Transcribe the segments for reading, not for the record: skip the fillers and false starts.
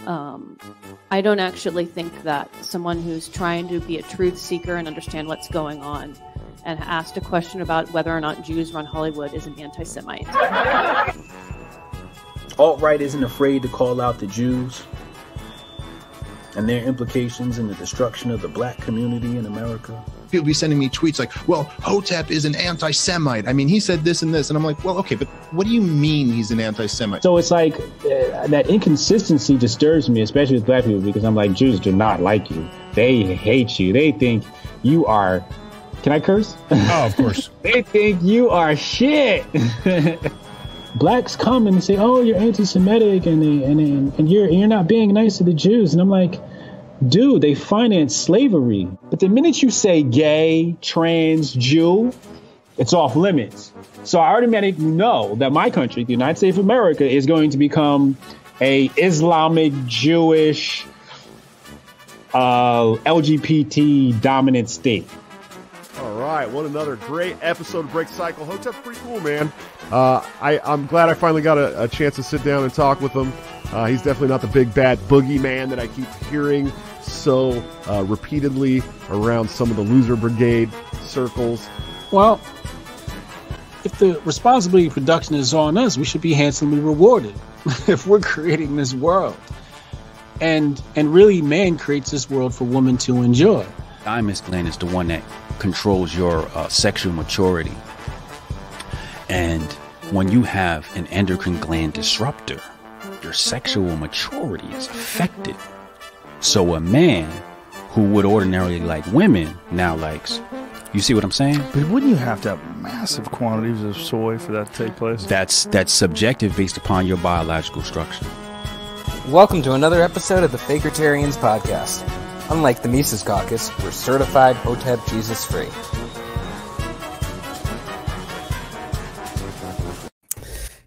I don't actually think that someone who's trying to be a truth seeker and understand what's going on and asked a question about whether or not Jews run Hollywood is an anti-Semite. Alt-right isn't afraid to call out the Jews and their implications in the destruction of the black community in America. People be sending me tweets like, well, Hotep is an anti-Semite. I mean, he said this and this. And I'm like, well, okay, but what do you mean he's an anti-Semite? So it's like that inconsistency disturbs me, especially with black people, because I'm like, Jews do not like you. They hate you. They think you are... Can I curse? Oh, of course. They think you are shit. Blacks come and say, "Oh, you're anti-Semitic, and you're not being nice to the Jews." And I'm like, dude, they finance slavery. But the minute you say gay, trans, Jew, it's off limits. So I automatically know that my country, the United States of America, is going to become a Islamic, Jewish, LGBT dominant state. All right, another great episode of Break the Cycle. Hotep's pretty cool, man. I'm glad I finally got a chance to sit down and talk with him. He's definitely not the big bad boogeyman that I keep hearing so repeatedly around some of the loser brigade circles. Well, if the responsibility of production is on us, we should be handsomely rewarded if we're creating this world. And really, man creates this world for women to enjoy. Thymus gland is the one that controls your sexual maturity. And when you have an endocrine gland disruptor, your sexual maturity is affected. So a man who would ordinarily like women now likes. You see what I'm saying? But wouldn't you have to have massive quantities of soy for that to take place? That's subjective based upon your biological structure. Welcome to another episode of the Fakertarians podcast. Unlike the Mises Caucus, we're certified Hotep Jesus free.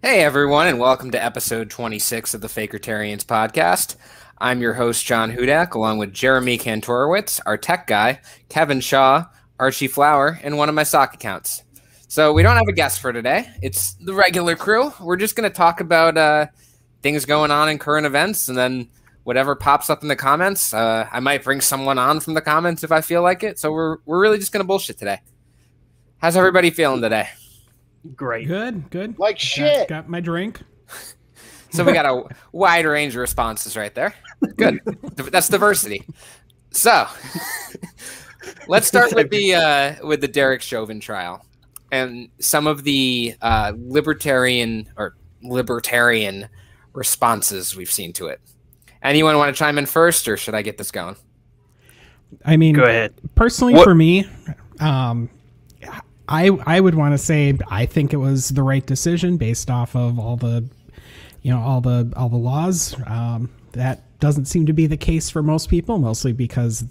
Hey everyone, and welcome to episode 26 of the Fakertarians podcast. I'm your host, John Hudak, along with Jeremy Kantorowicz, our tech guy, Kevin Shaw, Archie Flower, and one of my sock accounts. So we don't have a guest for today. It's the regular crew. We're just going to talk about things going on in current events, and then whatever pops up in the comments. I might bring someone on from the comments if I feel like it. So we're really just going to bullshit today. How's everybody feeling today? Great. Good. Like shit. Got my drink. So we got a wide range of responses right there. Good. That's diversity. So let's start with the Derek Chauvin trial and some of the libertarian responses we've seen to it. Anyone want to chime in first, or should I get this going? I mean, go ahead. Personally, for me, I would want to say I think it was the right decision based off of all the laws. That doesn't seem to be the case for most people, mostly because,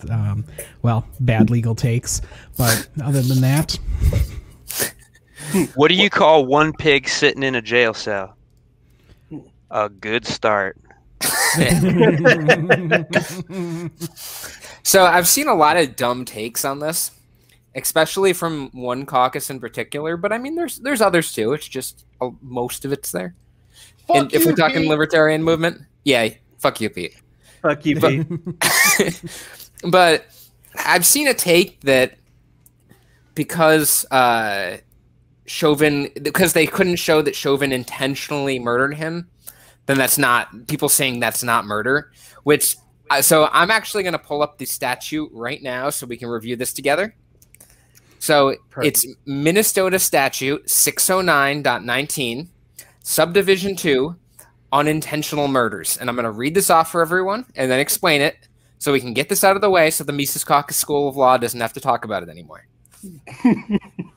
bad legal takes. But other than that, what do you call one pig sitting in a jail cell? A good start. So I've seen a lot of dumb takes on this, especially from one caucus in particular. But I mean, there's others too. It's just most of it's there. And if we're talking Pete. Libertarian movement, yeah, fuck you, Pete. Fuck you, Pete. But I've seen a take that because Chauvin, because they couldn't show that Chauvin intentionally murdered him, then that's not, people saying that's not murder, which, so I'm actually going to pull up the statute right now so we can review this together. So It's Minnesota Statute 609.19, Subdivision 2, unintentional murders. And I'm going to read this off for everyone and then explain it so we can get this out of the way so the Mises Caucus School of Law doesn't have to talk about it anymore.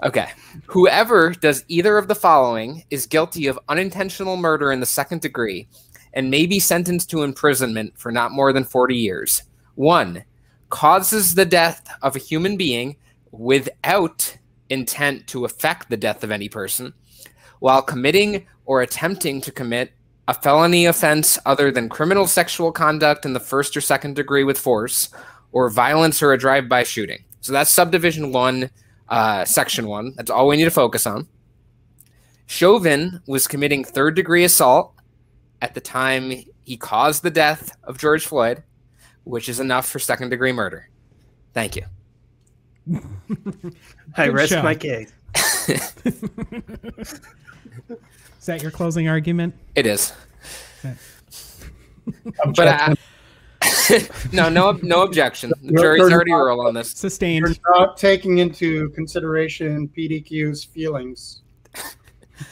Okay. Whoever does either of the following is guilty of unintentional murder in the second degree and may be sentenced to imprisonment for not more than 40 years. 1. Causes the death of a human being without intent to effect the death of any person while committing or attempting to commit a felony offense other than criminal sexual conduct in the first or second degree with force or violence or a drive-by shooting. So that's subdivision 1, section 1. That's all we need to focus on. Chauvin was committing third-degree assault at the time he caused the death of George Floyd, which is enough for second-degree murder. Thank you. I rest show. my case. Is that your closing argument? It is. But no objection. The jury's already ruled on this. Sustained. You're not taking into consideration PDQ's feelings.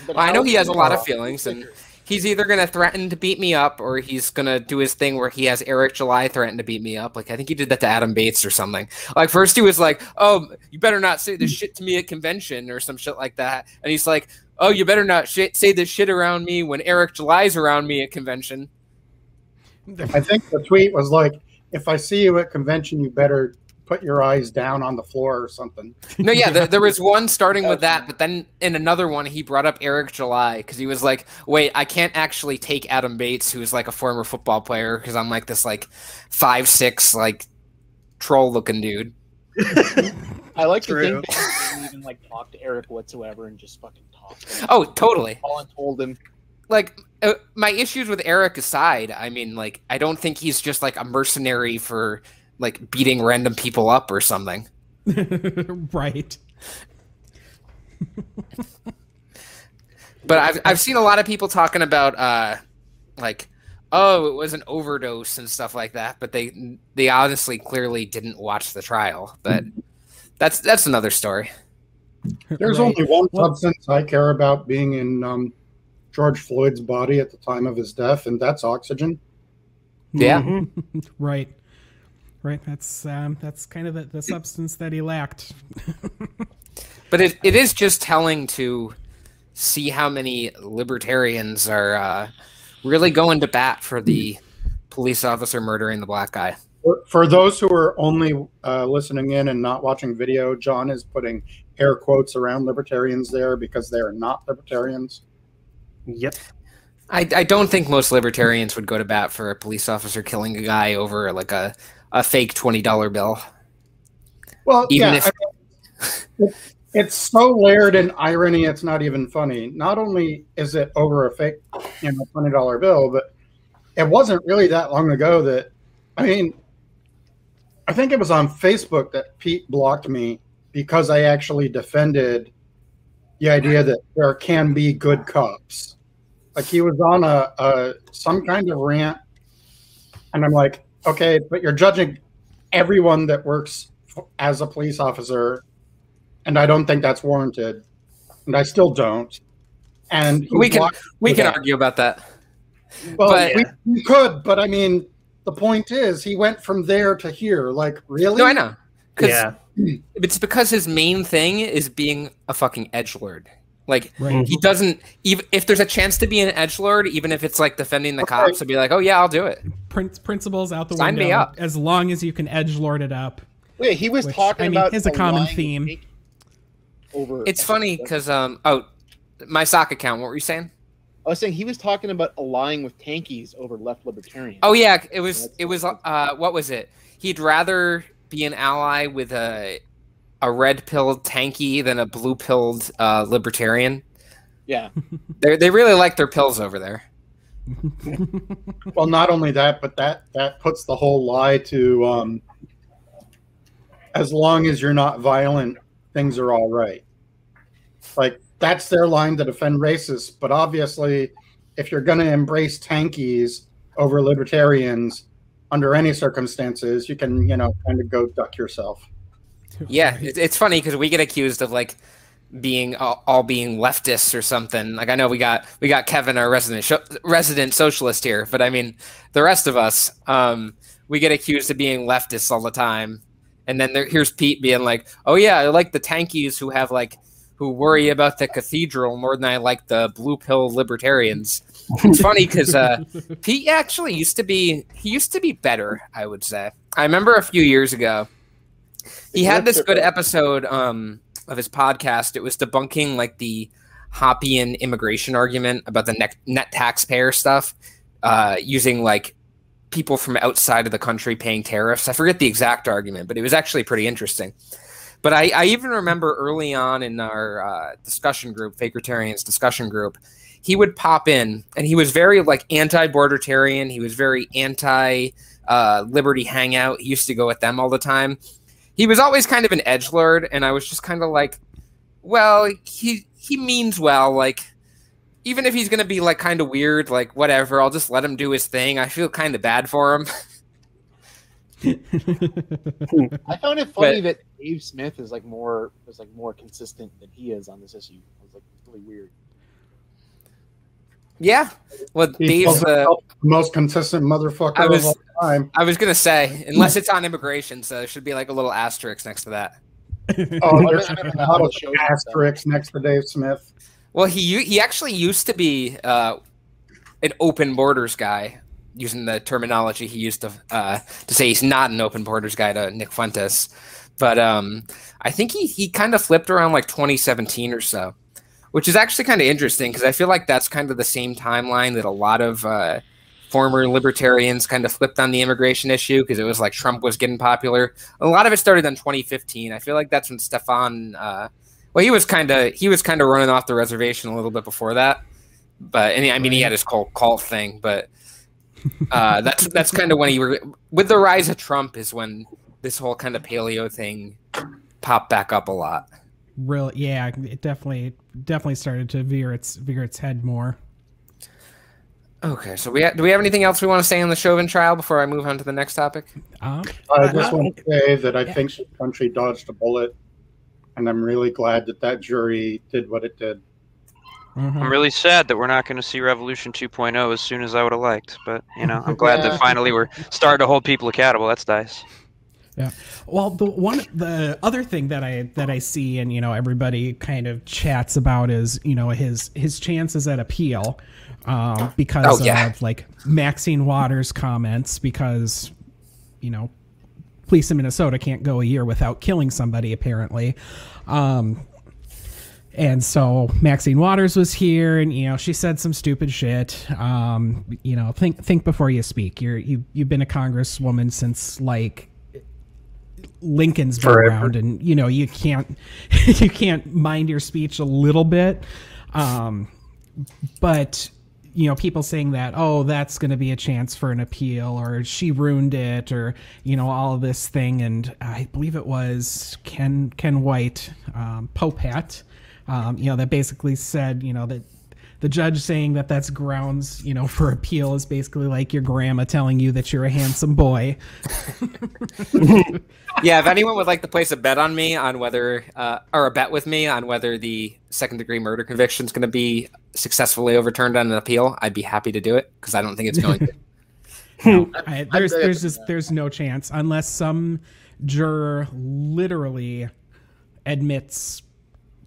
Well, I know he has a lot of feelings, and he's either going to threaten to beat me up, or he's going to do his thing where he has Eric July threaten to beat me up. Like, I think he did that to Adam Bates or something. Like, first he was like, oh, you better not say this shit to me at convention or some shit like that. And he's like, oh, you better not say this shit around me when Eric July's around me at convention. I think the tweet was like, if I see you at convention, you better put your eyes down on the floor or something. No, yeah, there was one starting with that, but then in another one, he brought up Eric July because he was like, wait, I can't actually take Adam Bates, who's like a former football player, because I'm like this like 5'6", like troll-looking dude. I like to think that he didn't even like talk to Eric whatsoever and just fucking talk. Oh, totally. Colin told him. Like, my issues with Eric aside, I mean, like, I don't think he's just like a mercenary for like beating random people up or something. Right. But I've seen a lot of people talking about like, oh, it was an overdose and stuff like that, but they honestly clearly didn't watch the trial. But that's another story. There's only one substance I care about being in George Floyd's body at the time of his death, and that's oxygen. Yeah. Mm-hmm. Right. Right. That's kind of the substance that he lacked. But it is just telling to see how many libertarians are really going to bat for the police officer murdering the black guy. For those who are only listening in and not watching video, John is putting air quotes around libertarians there because they are not libertarians. Yep. I don't think most libertarians would go to bat for a police officer killing a guy over like a fake $20 bill. Well, even yeah, if it's so layered in irony, it's not even funny. Not only is it over a fake, $20 bill, but it wasn't really that long ago that, I mean, I think it was on Facebook that Pete blocked me because I actually defended the idea that there can be good cops. Like, he was on some kind of rant, and I'm like, okay, but you're judging everyone that works as a police officer, and I don't think that's warranted, and I still don't. And we can argue about that. Well, but, we could, but I mean, the point is, he went from there to here. Like, really? No, I know. Yeah. It's because his main thing is being a fucking edgelord. Like, he doesn't, even if there's a chance to be an edgelord, even if it's like defending the cops, he'll be like, oh yeah, I'll do it. Principles out the Sign window. me up. As long as you can edgelord it up. Wait, he was talking about is a common theme. It's funny because oh, my sock account. What were you saying? I was saying he was talking about allying with tankies over left libertarians. Oh yeah, it was what was it? He'd rather be an ally with a red-pilled tanky than a blue-pilled libertarian. Yeah. They really like their pills over there. Well, not only that, but that puts the whole lie to as long as you're not violent, things are all right. Like, that's their line to defend racists. But obviously, if you're going to embrace tankies over libertarians under any circumstances, you can, kind of go duck yourself. Yeah, it's funny because we get accused of like being all being leftists or something. Like, I know we got Kevin, our resident socialist here, but I mean the rest of us, we get accused of being leftists all the time. And then here's Pete being like, "Oh yeah, I like the tankies who worry about the cathedral more than I like the blue pill libertarians." It's funny because Pete actually used to be better, I would say. I remember a few years ago. He had this good episode of his podcast. It was debunking like the Hoppian immigration argument about the net taxpayer stuff, using like people from outside of the country paying tariffs. I forget the exact argument, but it was actually pretty interesting. But I even remember early on in our discussion group, Fakertarians discussion group, he would pop in, and he was very like anti-bordertarian. He was very anti-Liberty Hangout. He used to go with them all the time. He was always kind of an edgelord, and I was just kind of like, well, he means well. Like, even if he's gonna be like kind of weird, like whatever, I'll just let him do his thing. I feel kind of bad for him. I found it funny that Dave Smith is like more consistent than he is on this issue. It was like really weird. Yeah, well, Dave's the most consistent motherfucker of all time. I was gonna say, unless it's on immigration, so there should be like a little asterisk next to that. Oh, there's an asterisk next to Dave Smith. Well, he actually used to be an open borders guy, using the terminology he used to say he's not an open borders guy to Nick Fuentes. But I think he kind of flipped around like 2017 or so, which is actually kind of interesting because I feel like that's kind of the same timeline that a lot of former libertarians kind of flipped on the immigration issue, because it was like Trump was getting popular. A lot of it started in 2015. I feel like that's when Stefan he was kind of running off the reservation a little bit before that. But I mean, he had his cult thing, but that's kind of when with the rise of Trump is when this whole kind of paleo thing popped back up a lot. Really, yeah, it definitely started to veer its head more. Okay, so do we have anything else we want to say on the Chauvin trial before I move on to the next topic? I just want to say that I think the country dodged a bullet, and I'm really glad that jury did what it did. I'm really sad that we're not going to see Revolution 2.0 as soon as I would have liked, but I'm glad that finally we're starting to hold people accountable. That's nice. Yeah. Well, the other thing that I see and everybody kind of chats about is his chances at appeal because of like Maxine Waters' comments, because police in Minnesota can't go a year without killing somebody apparently. And so Maxine Waters was here, and she said some stupid shit. Think before you speak. You've been a congresswoman since like Lincoln's been around, and you can't mind your speech a little bit. But people saying that, oh, that's going to be a chance for an appeal, or she ruined it, or all of this thing, and I believe it was Ken White, Popat. That basically said, that the judge saying that that's grounds, for appeal is basically like your grandma telling you that you're a handsome boy. Yeah, if anyone would like to place a bet on me on whether, or a bet with me on whether the second-degree murder conviction is going to be successfully overturned on an appeal, I'd be happy to do it, because I don't think it's going to. There's no chance unless some juror literally admits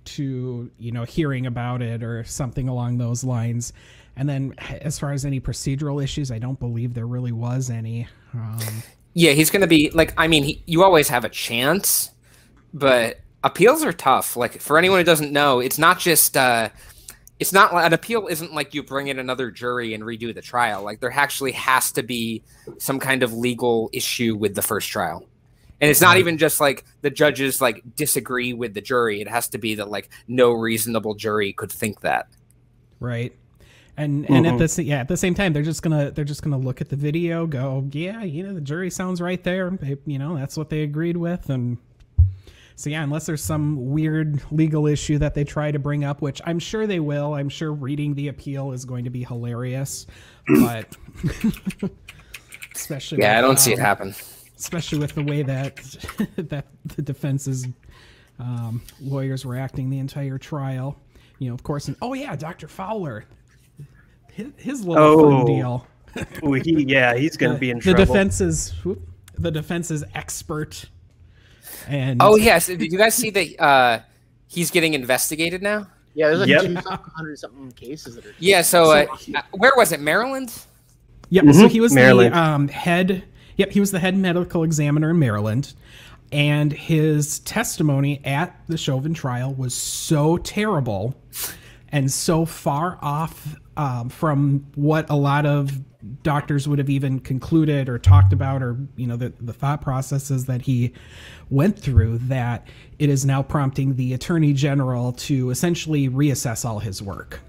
to hearing about it or something along those lines. And then as far as any procedural issues, I don't believe there really was any. Yeah, he's going to be like, you always have a chance, but appeals are tough. Like, for anyone who doesn't know, it's not just it's not an appeal isn't like you bring in another jury and redo the trial. Like, there actually has to be some kind of legal issue with the first trial. And it's not even just like the judges like disagree with the jury. It has to be that like no reasonable jury could think that. Right. And at the same time, they're just gonna look at the video, go, yeah, the jury sounds right there. That's what they agreed with. And so, yeah, unless there's some weird legal issue that they try to bring up, which I'm sure they will. I'm sure reading the appeal is going to be hilarious, but especially I don't see it happen. Especially with the way that the defense's lawyers were acting the entire trial, of course. And Dr. Fowler, his little fun deal. He's going to be in trouble. The defense's expert. And yes, did you guys see that he's getting investigated now? Yeah, there's like 200-something cases that are. Yeah, so where was it? Maryland? Yep. Mm-hmm. So he was the head. Yep, he was the head medical examiner in Maryland, and his testimony at the Chauvin trial was so terrible and so far off from what a lot of doctors would have even concluded or talked about, or the thought processes that he went through, that it is now prompting the Attorney General to essentially reassess all his work.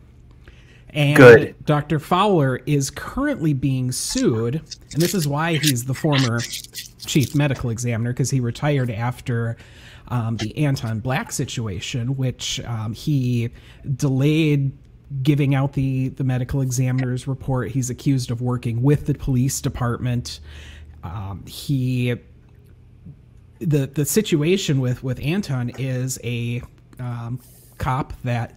And Good. Dr. Fowler is currently being sued, and this is why he's the former chief medical examiner, because he retired after the Anton Black situation, which he delayed giving out the medical examiner's report. He's accused of working with the police department. The situation with Anton is a cop that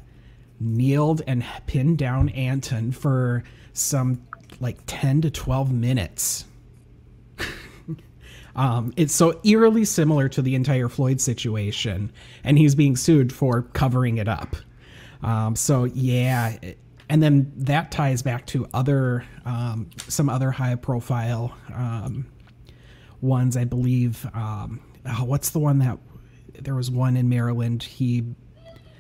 kneeled and pinned down Anton for some like 10 to 12 minutes. It's so eerily similar to the entire Floyd situation, and he's being sued for covering it up. So yeah, and then that ties back to other some other high profile ones, I believe. What's the one that there was one in Maryland?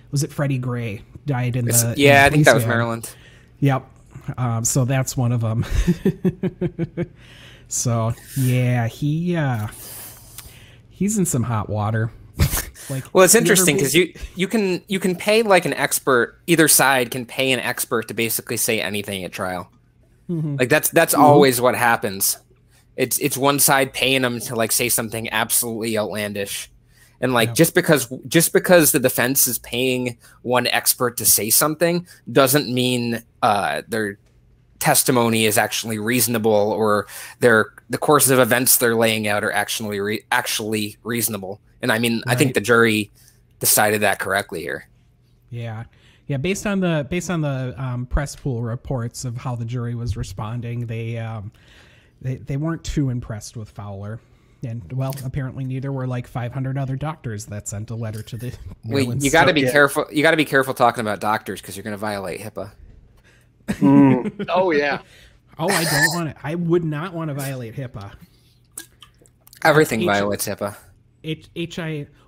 Was it Freddie Gray died in the I think that was Maryland. Yep. So that's one of them. So yeah, he's in some hot water. Well, it's interesting because you can pay like an expert. Either side can pay an expert to basically say anything at trial. Mm-hmm. Like that's always what happens. It's one side paying them to like say something absolutely outlandish, and like just because the defense is paying one expert to say something doesn't mean their testimony is actually reasonable, or the course of events they're laying out are actually reasonable. And I mean, right. I think the jury decided that correctly here. Yeah. Based on the press pool reports of how the jury was responding, they weren't too impressed with Fowler, and well, apparently neither were like 500 other doctors that sent a letter to the. Wait, you got to be careful. You got to be careful talking about doctors because you're going to violate HIPAA. Oh yeah. Oh, I don't want to. I would not want to violate HIPAA. Everything violates HIPAA.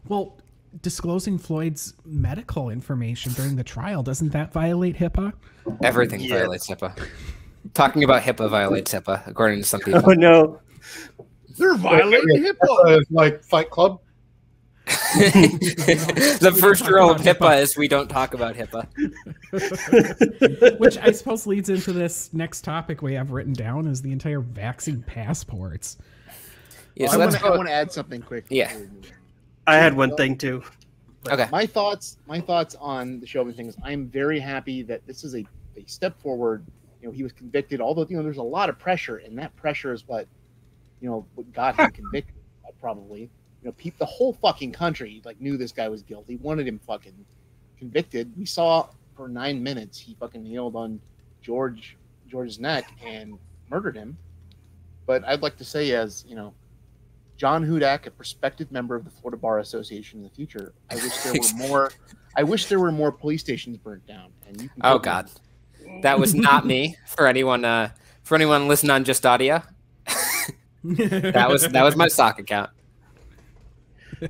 Well, disclosing Floyd's medical information during the trial, doesn't that violate HIPAA? Everything violates HIPAA. Talking about HIPAA violates HIPAA, according to some people. Oh no, they're violating HIPAA. Like Fight Club. The first rule of HIPAA is we don't talk about HIPAA. Which I suppose leads into this next topic we have written down, is the entire vaccine passports. Yeah, so I want to add something quick. Yeah, I had one thing too. Okay. My thoughts on the Chauvin thing is I'm very happy that this is a step forward. You know, he was convicted, although there's a lot of pressure, and that pressure is what got him convicted. Probably, the whole fucking country knew this guy was guilty, wanted him fucking convicted. We saw for 9 minutes he fucking kneeled on George's neck and murdered him. But I'd like to say, as John Hudak, a prospective member of the Florida Bar Association in the future, I wish there were more police stations burnt down. And you can God, that was not me. For anyone listening on just audio, that was my stock account.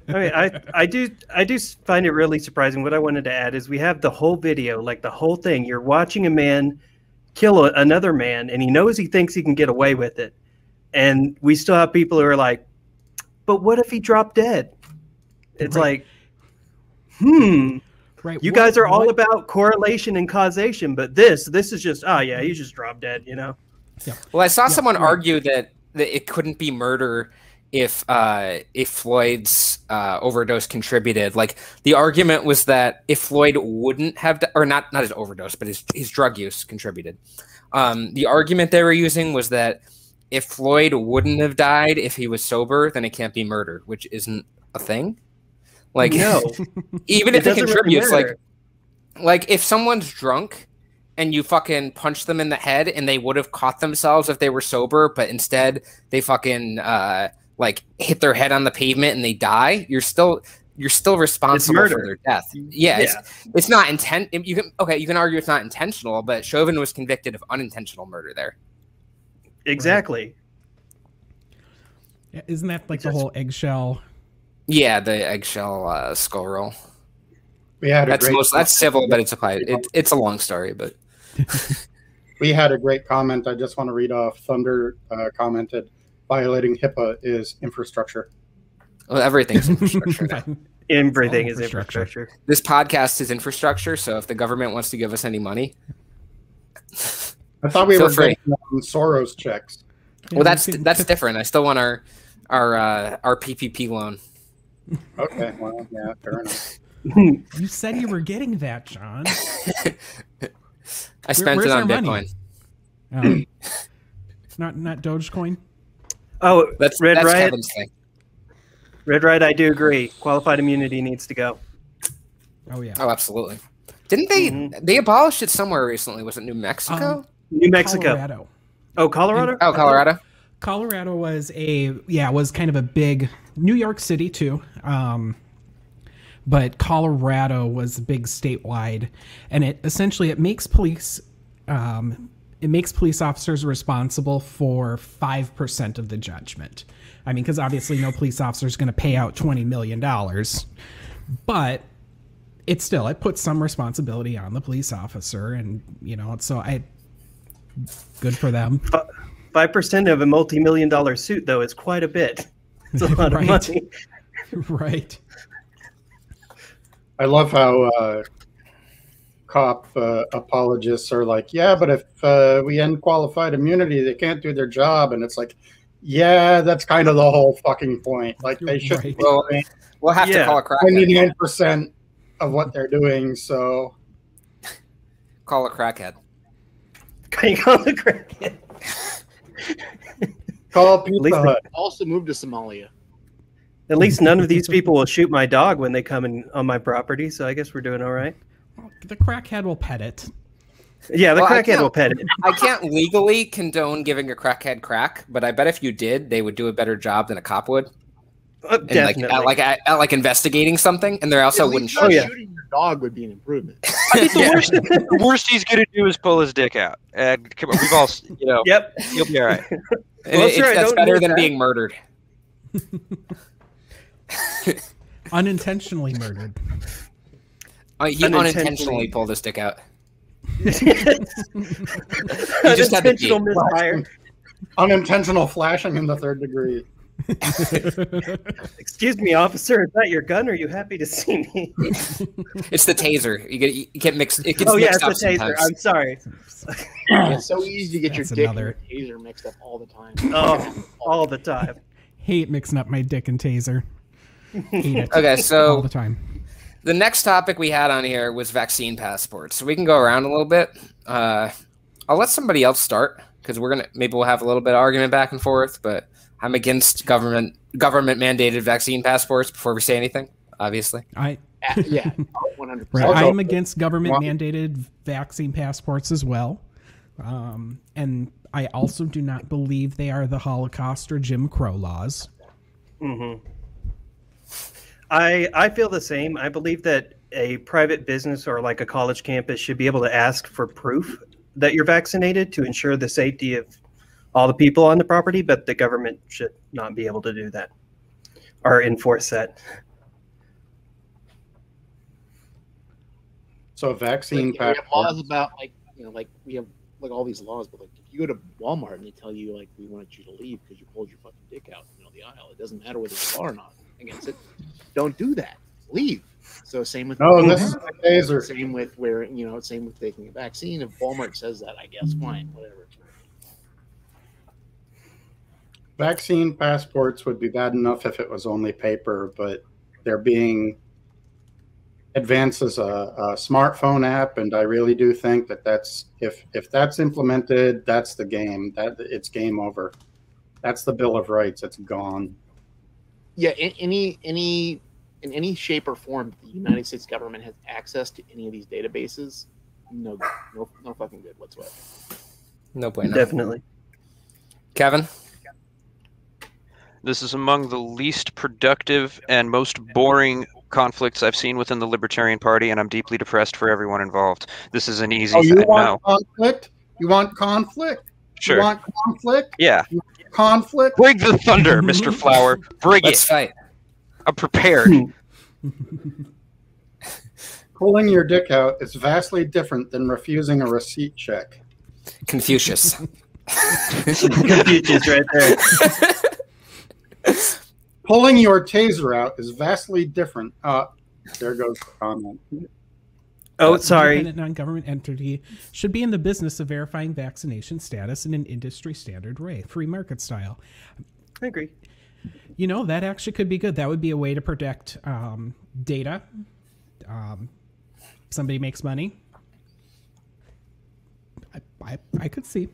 I mean, I do find it really surprising. What I wanted to add is we have the whole video, like the whole thing. You're watching a man kill another man, and he thinks he can get away with it, and we still have people who are like, but what if he dropped dead? It's right. Right. You guys are all about correlation and causation, but this is just, he just dropped dead, Yeah. Well, I saw someone argue that it couldn't be murder if Floyd's overdose contributed. Like, the argument was that if Floyd wouldn't have, or not his overdose, but his drug use contributed. The argument they were using was that if Floyd wouldn't have died if he was sober, then it can't be murder, which isn't a thing. Like, no, even if it contributes, really, like if someone's drunk and you fucking punch them in the head and they would have caught themselves if they were sober, but instead they fucking hit their head on the pavement and they die, you're still responsible for their death. Yeah. It's not intent. You can argue it's not intentional, but Chauvin was convicted of unintentional murder there. Exactly. Yeah, isn't that like the whole eggshell? Yeah, the eggshell skull roll. That's civil, but it's a long story. But we had a great comment. I just want to read off. Thunder commented, "Violating HIPAA is infrastructure." Well, everything's infrastructure now. Everything is infrastructure. This podcast is infrastructure. So if the government wants to give us any money, I thought we Feel were free. getting Soros checks. Well, that's different. I still want our PPP loan. Okay, well, yeah, fair enough. You said you were getting that, John. I spent it on Bitcoin. Not Dogecoin. Oh, that's Riot. Kevin's thing. Red Riot, I do agree. Qualified immunity needs to go. Oh yeah. Oh, absolutely. Didn't they? They abolished it somewhere recently. Was it New Mexico? New Mexico. Colorado. Oh, Colorado. Oh, Colorado. Colorado was was kind of a big New York City too. But Colorado was big statewide, and it makes police officers responsible for 5% of the judgment. I mean, because obviously no police officer is going to pay out $20 million, but it puts some responsibility on the police officer, and good for them. 5% of a multi-million-dollar suit, though, is quite a bit. It's a lot of money. Right. I love how cop apologists are like, yeah, but if we end qualified immunity, they can't do their job. And it's like, yeah, that's kind of the whole fucking point. Like, they should be doing we'll have to call a crackhead. 99% of what they're doing, so... Call a crackhead. Can you call a crackhead? Call Pizza Hut. Also moved to Somalia. At least none of these people will shoot my dog when they come in on my property, so I guess we're doing all right. The crackhead will pet it. Yeah, the crackhead will pet it. I can't legally condone giving a crackhead crack, but I bet if you did, they would do a better job than a cop would. Definitely. At investigating something, and they also wouldn't shoot. Shooting your dog would be an improvement. The worst he's gonna do is pull his dick out. And come on, we've all, Yep, you'll be all right. That's better than being murdered. Unintentionally murdered. He unintentionally pulled his dick out. Unintentional misfire. Unintentional flashing in the third degree. Excuse me, officer. Is that your gun? Or are you happy to see me? It's the taser. You get mixed. It gets it's mixed up the taser. sometimes. I'm sorry. It's so easy to get your dick and your taser mixed up all the time. Oh, all the time. Hate mixing up my dick and taser. Hate it. Okay, so all the time. The next topic we had on here was vaccine passports. So we can go around a little bit. I'll let somebody else start because maybe we'll have a little bit of argument back and forth. But I'm against government mandated vaccine passports. Before we say anything, obviously. Yeah, 100%. Right. I am against government mandated vaccine passports as well, and I also do not believe they are the Holocaust or Jim Crow laws. Mm-hmm. I feel the same. I believe that a private business or like a college campus should be able to ask for proof that you're vaccinated to ensure the safety of all the people on the property, but the government should not be able to do that or enforce that. So vaccine we have laws about we have all these laws, but if you go to Walmart and they tell you we want you to leave because you pulled your fucking dick out in the aisle, it doesn't matter whether you are or not against it. Don't do that. Leave. So same with same with same with taking a vaccine. If Walmart says that, I guess fine, whatever. Vaccine passports would be bad enough if it was only paper, but they're being advanced as a smartphone app, and I really do think that's if that's implemented, that's the game. That it's game over. That's the Bill of Rights. It's gone. Yeah, in any shape or form, the United States government has access to any of these databases. No fucking good whatsoever. No point. Definitely. Kevin? This is among the least productive and most boring conflicts I've seen within the Libertarian Party, and I'm deeply depressed for everyone involved. This is an easy conflict? You want conflict? Sure. You want conflict? Yeah. Conflict? Bring the thunder, Mr. Flower. Bring Let's fight. I'm prepared. Pulling your dick out is vastly different than refusing a receipt check. Confucius. Confucius right there. Pulling your taser out is vastly different. There goes the comment. Oh, sorry. Independent non-government entity should be in the business of verifying vaccination status in an industry standard way, free market style. I agree. You know, that actually could be good. That would be a way to protect data. Somebody makes money. I could see.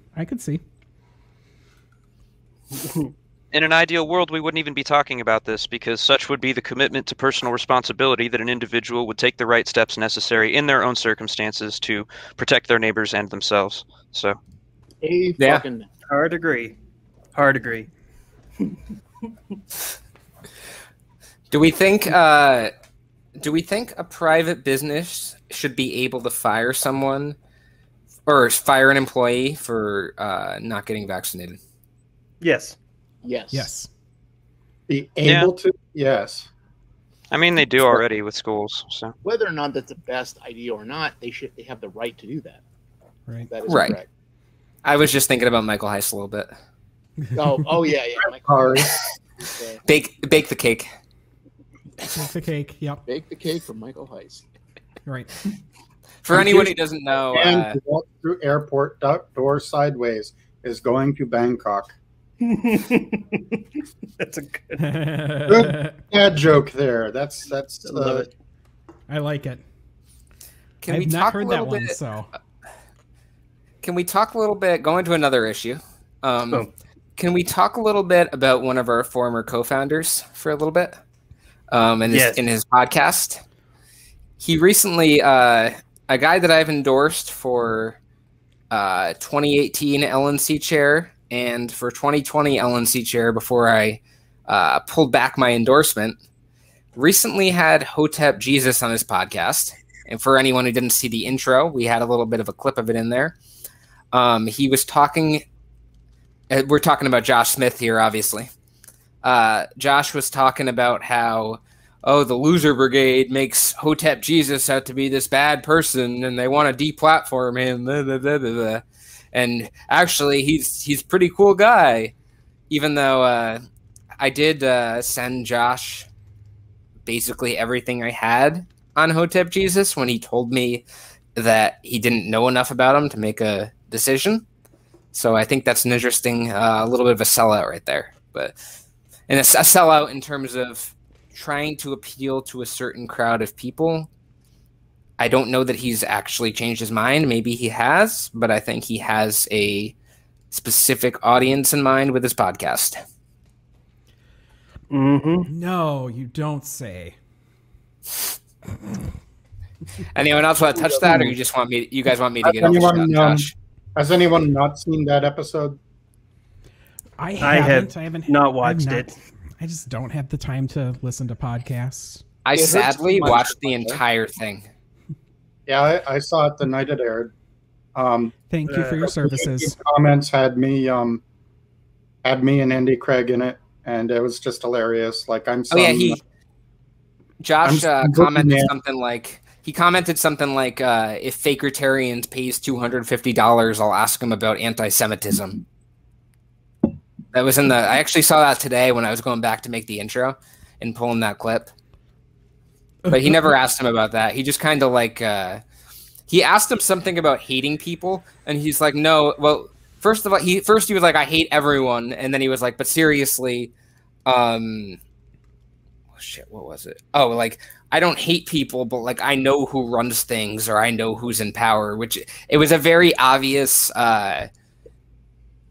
In an ideal world, we wouldn't even be talking about this because such would be the commitment to personal responsibility that an individual would take the right steps necessary in their own circumstances to protect their neighbors and themselves. So, Fucking hard agree. Do we think a private business should be able to fire someone or fire an employee for not getting vaccinated? Yes. Be able to? Yes. I mean, they do already with schools. So Whether or not that's the best idea or not, they have the right to do that. Right. That is Right. correct. I was just thinking about Michael Heist a little bit. Oh yeah. Bake the cake. Bake the cake. Yep. Bake the cake for Michael Heist. Right. For anyone who doesn't know, and walk through airport door sideways is going to Bangkok. That's a good dad joke there. That's love it. I like it. Can we I've not talk heard a that little one, bit? so Can we talk a little bit? Go into another issue. Can we talk a little bit about one of our former co-founders for a little bit? In his podcast, he recently, a guy that I've endorsed for 2018 LNC chair and for 2020 LNC chair before I pulled back my endorsement, recently had Hotep Jesus on his podcast. And for anyone who didn't see the intro, we had a little bit of a clip of it in there. He was talking, we're talking about Josh Smith here, obviously. Josh was talking about how, the loser brigade makes Hotep Jesus out to be this bad person and they want to deplatform him. Blah, blah, blah, blah, blah. And actually, he's a pretty cool guy, even though I did send Josh basically everything I had on Hotep Jesus when he told me that he didn't know enough about him to make a decision. So I think that's an interesting, a little bit of a sellout right there. And a sellout in terms of trying to appeal to a certain crowd of people. I don't know that he's actually changed his mind. Maybe he has, but I think he has a specific audience in mind with his podcast. Mm-hmm. No, you don't say. Anyone else want to touch that, or you just want me? You guys want me to get on the shot, Josh? Has anyone not seen that episode? I haven't not watched it. I just don't have the time to listen to podcasts. I sadly watched the entire thing. Yeah, I saw it the night it aired. Thank you for your services. Comments had me and Andy Craig in it, and it was just hilarious. Like Josh commented something like if Fakertarians pays $250, I'll ask him about anti-Semitism. That was I actually saw that today when I was going back to make the intro and pulling that clip. But he never asked him about that. He just kind of he asked him something about hating people, and he's like, no, well, first of all, he was like, I hate everyone. And then he was like, but seriously, what was it? Oh, I don't hate people, but I know who runs things, or I know who's in power, which it was a very obvious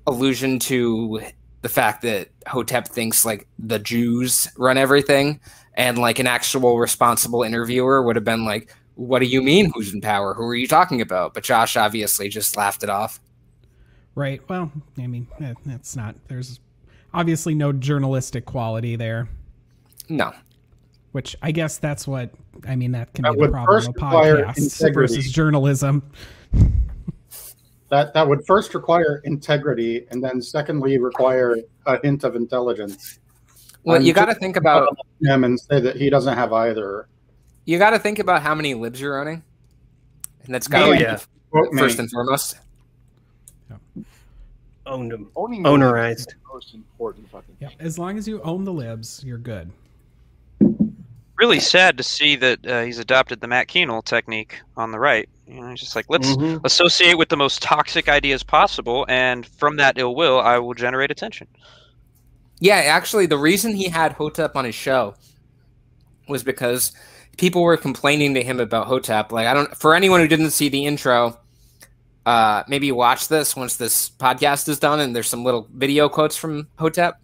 allusion to the fact that Hotep thinks the Jews run everything, and an actual responsible interviewer would have been like, what do you mean who's in power? Who are you talking about? But Josh obviously just laughed it off. Right. Well, I mean, that's not, there's obviously no journalistic quality there. No. Which I guess that's what, I mean, that can be the problem of podcasts versus journalism. That would first require integrity, and then secondly require a hint of intelligence. Well, you got to think about him and say that he doesn't have either. You got to think about how many libs you're owning, and that's got to be first and foremost. Owned them. Ownerized. Most important fucking. Yeah, as long as you own the libs, you're good. really sad to see that he's adopted the Matt Kuehnel technique on the right. You know, he's just like, let's associate with the most toxic ideas possible, and from that ill will, I will generate attention. Yeah, actually, the reason he had Hotep on his show was because people were complaining to him about Hotep. Like, for anyone who didn't see the intro, maybe watch this once this podcast is done, and there's some little video quotes from Hotep.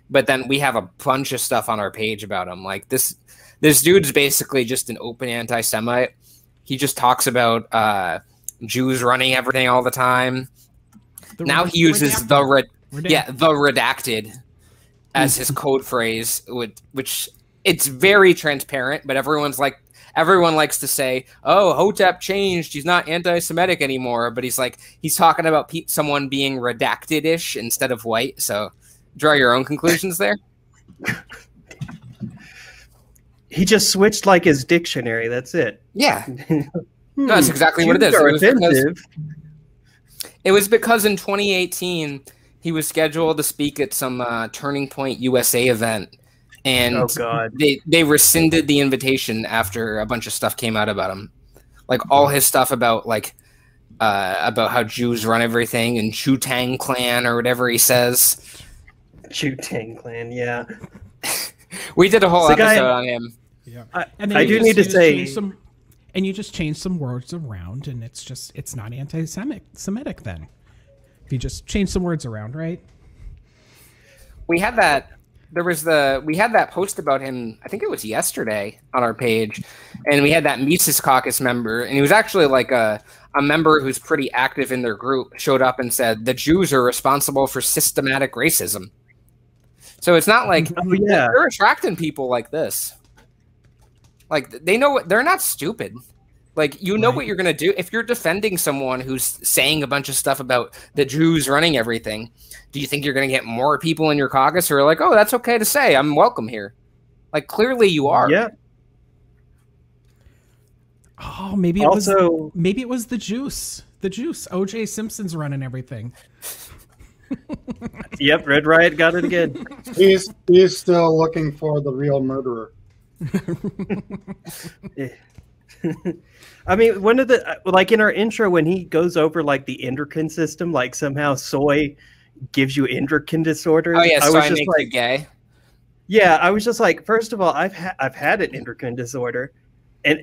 But then we have a bunch of stuff on our page about him. Like, this dude's basically just an open anti-Semite. He just talks about Jews running everything all the time. Now he uses the redacted as his code phrase, which it's very transparent, but everyone likes to say, "Oh, Hotep changed. He's not anti-Semitic anymore." But he's talking about someone being redacted-ish instead of white. So draw your own conclusions there. He just switched like his dictionary. That's it. Yeah, no, that's exactly what it is. It was because in 2018 he was scheduled to speak at some Turning Point USA event. And they rescinded the invitation after a bunch of stuff came out about him, like all his stuff about how Jews run everything and Chu-Tang Clan or whatever he says. Chu-Tang Clan, yeah. We did a whole episode on him. Yeah, I do need to say, and you just change some words around, and it's not anti-Semitic then. If you just change some words around, right? We had that. We had that post about him, I think it was yesterday, on our page, and we had that Mises Caucus member, and he was actually like a member who's pretty active in their group, showed up and said, the Jews are responsible for systematic racism. So it's not like they're attracting people like this. Like, they know they're not stupid. Like, you know what you're going to do. If you're defending someone who's saying a bunch of stuff about the Jews running everything, do you think you're going to get more people in your caucus who are like, oh, that's okay to say, I'm welcome here? Like, clearly you are. Yeah. Oh, maybe it was the juice. The juice. O.J. Simpson's running everything. Yep, Red Riot got it again. He's still looking for the real murderer. I mean, one of the, like in our intro, when he goes over like the endocrine system, like somehow soy gives you endocrine disorders. Oh yeah, soy makes you gay. Yeah, I was just like, first of all, I've had an endocrine disorder, and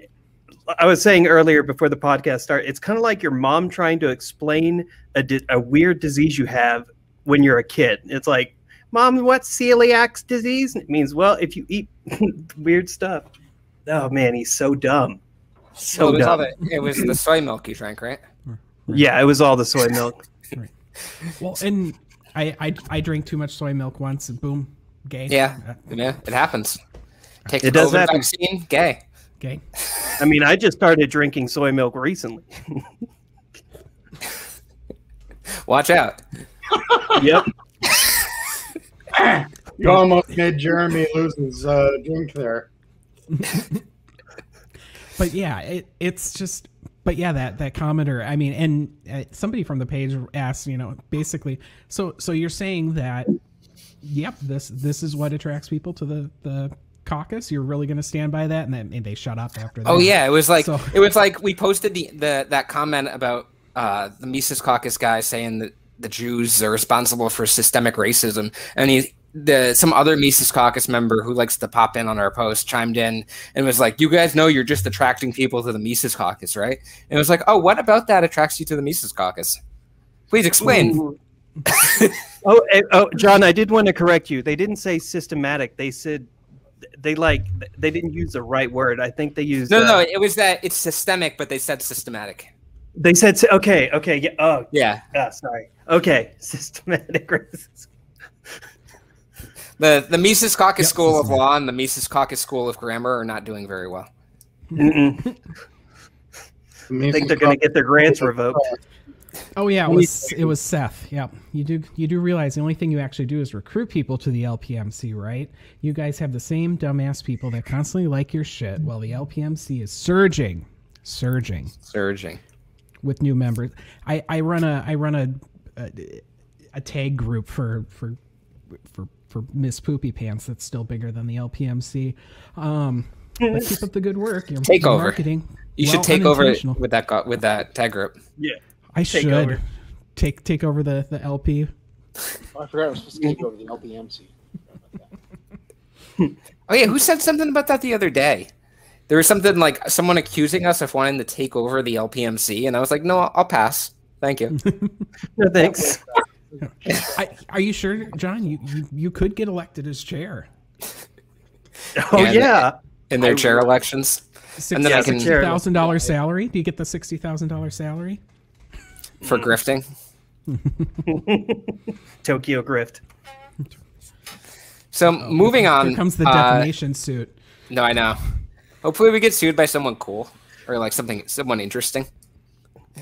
I was saying earlier before the podcast started, it's kind of like your mom trying to explain a weird disease you have when you're a kid. It's like, Mom, what's celiac disease? And it means, well, if you eat weird stuff. Oh man, he's so dumb. So dumb. It was the soy milk you drank, right? Yeah, it was all the soy milk. Right. Well, and I drank too much soy milk once, and boom, gay. Yeah, it happens. Take the it does COVID happen. vaccine, gay. Gay. I mean, I just started drinking soy milk recently. Watch out. Yep. You almost made Jeremy lose his drink there. But yeah, it's just. But yeah, that commenter. I mean, and somebody from the page asked, basically. So you're saying that, yep, this is what attracts people to the caucus. You're really going to stand by that, and then they shut up after that. Oh yeah, it was like we posted that comment about the Mises Caucus guy saying that the Jews are responsible for systemic racism, and some other Mises Caucus member who likes to pop in on our post chimed in and was like, you guys know you're just attracting people to the Mises Caucus, right? And it was like, oh, what about that attracts you to the Mises Caucus? Please explain. Oh, John, I did want to correct you. They didn't say systematic. They said they didn't use the right word. I think they used no. It was that it's systemic, but they said systematic. They said okay, yeah. Oh yeah. Sorry. Okay, systematic racism. The Mises Caucus School of Law and the Mises Caucus School of Grammar are not doing very well. I think they're going to get their grants revoked. Oh yeah, it was Seth. Yeah, you do realize the only thing you actually do is recruit people to the LPMC, right? You guys have the same dumbass people that constantly like your shit, while the LPMC is surging with new members. I run a tag group for Miss Poopy Pants that's still bigger than the LPMC. But keep up the good work. Your Take over. marketing. You should take over with that tag group. Yeah. I should over. take over the LP. Oh, I forgot I was supposed to take over the LPMC. Oh yeah, who said something about that the other day? There was something like someone accusing us of wanting to take over the LPMC, and I was like, no, I'll pass. Thank you. No thanks. Are you sure, John? You could get elected as chair. Oh yeah, in their chair elections. And then $60,000 salary. Do you get the $60,000 salary for grifting? Tokyo grift. So moving on. Here comes the defamation suit. No, I know. Hopefully we get sued by someone cool or like someone interesting.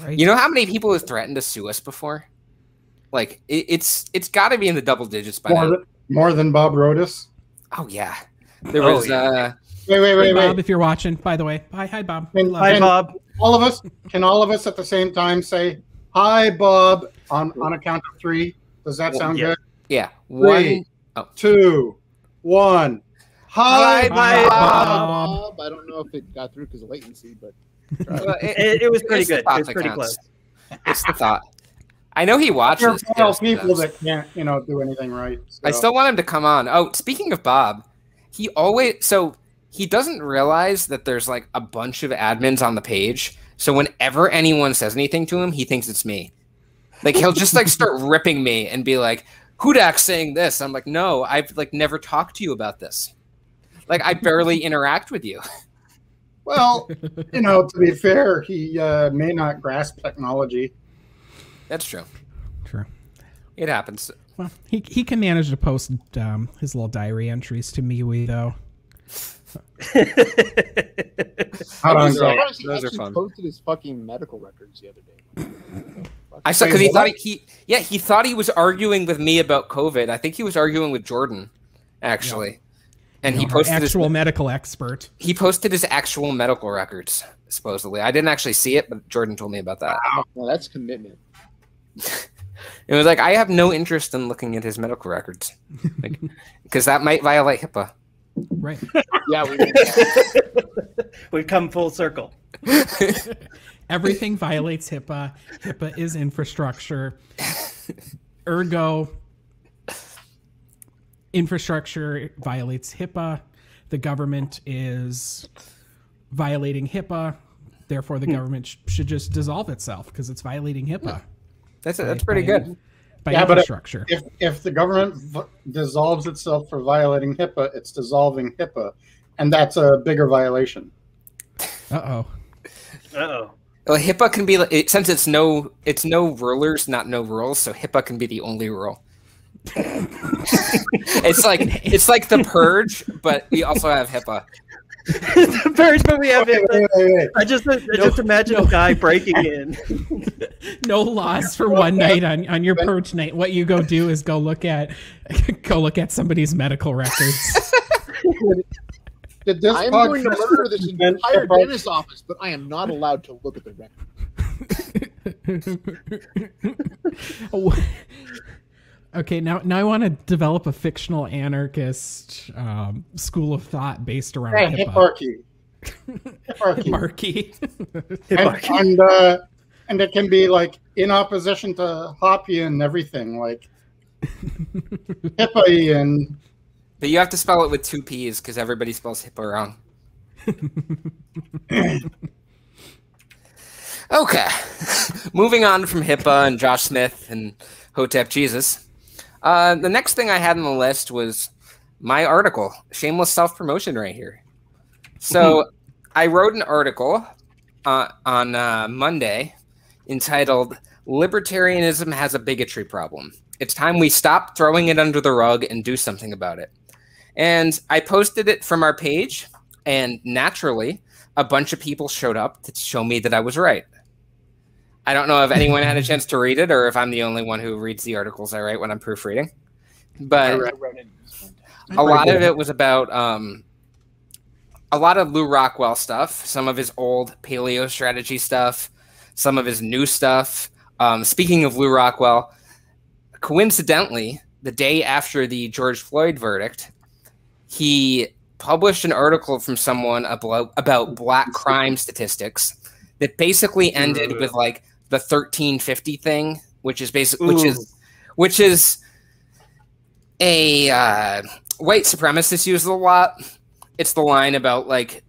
Right. You know how many people have threatened to sue us before? Like it's got to be in the double digits by now. More than Bob Rodas. Oh yeah, there was. Wait, Bob, if you're watching, by the way, hi Bob. Hi Bob. All of us at the same time say hi Bob on a count of 3? Does that sound good? Yeah. 3, 2, 1. Hi Bob. I don't know if it got through because of latency, but it was pretty good. It was pretty close. It's the thought. I know he watches. There are people that can't, do anything right. So. I still want him to come on. Oh, speaking of Bob, he doesn't realize that there's like a bunch of admins on the page. So whenever anyone says anything to him, he thinks it's me. Like he'll just like start ripping me and be like, "Hudak's saying this." I'm like, "No, I've like never talked to you about this. Like I barely interact with you." Well, to be fair, he may not grasp technology. That's true. True. It happens. Well, he can manage to post his little diary entries to MeWe though. Those are fun. Posted his fucking medical records the other day. I saw because he thought he was arguing with me about COVID. I think he was arguing with Jordan, actually. Yeah. And he posted actual medical expert. He posted his actual medical records, supposedly. I didn't actually see it, but Jordan told me about that. Wow. Well, that's commitment. It was like, I have no interest in looking at his medical records. Because that might violate HIPAA. Right. Yeah, we've come full circle. Everything violates HIPAA. HIPAA is infrastructure. Ergo, infrastructure violates HIPAA. The government is violating HIPAA. Therefore, the government should just dissolve itself because it's violating HIPAA. That's pretty good. By infrastructure. But if the government dissolves itself for violating HIPAA, it's dissolving HIPAA, and that's a bigger violation. Uh-oh. Uh-oh. Well, HIPAA can be since it's no rulers, not no rules, so HIPAA can be the only rule. it's like the Purge, but we also have HIPAA. The Purge, but we have HIPAA. Wait. I just imagine a guy breaking in. No laws for one night on your Purge night. What you go do is go look at somebody's medical records. I'm going to murder this entire dentist office, but I am not allowed to look at the record. Okay, now I want to develop a fictional anarchist school of thought based around HIPAA. And it can be like in opposition to Hoppy and everything, like HIPAA and. But you have to spell it with 2 P's because everybody spells HIPAA wrong. Okay, moving on from HIPAA and Josh Smith and Hotep Jesus. The next thing I had on the list was my article, shameless self-promotion right here. So I wrote an article on Monday entitled "Libertarianism Has a Bigotry Problem. It's time we stop throwing it under the rug and do something about it." And I posted it from our page, and naturally, a bunch of people showed up to show me that I was right. I don't know if anyone had a chance to read it or if I'm the only one who reads the articles I write when I'm proofreading. But a lot of it was about a lot of Lew Rockwell stuff, some of his old paleo strategy stuff, some of his new stuff. Speaking of Lew Rockwell, coincidentally, the day after the George Floyd verdict, he published an article from someone about black crime statistics that basically ended with like the 1350 thing, which is which is a white supremacists use it a lot. It's the line about like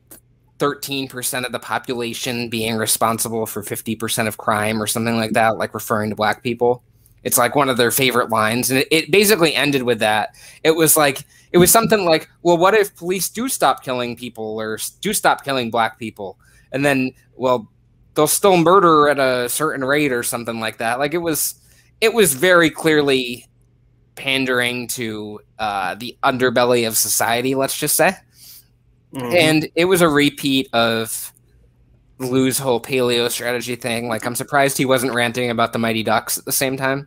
13% of the population being responsible for 50% of crime or something like that, like referring to black people. It's like one of their favorite lines. And it basically ended with that. It was something like, well, what if police do stop killing people or do stop killing black people? And then, well, they'll still murder at a certain rate or something like that. Like it was very clearly pandering to the underbelly of society, let's just say. And it was a repeat of Lou's whole paleo strategy thing. Like, I'm surprised he wasn't ranting about the Mighty Ducks at the same time.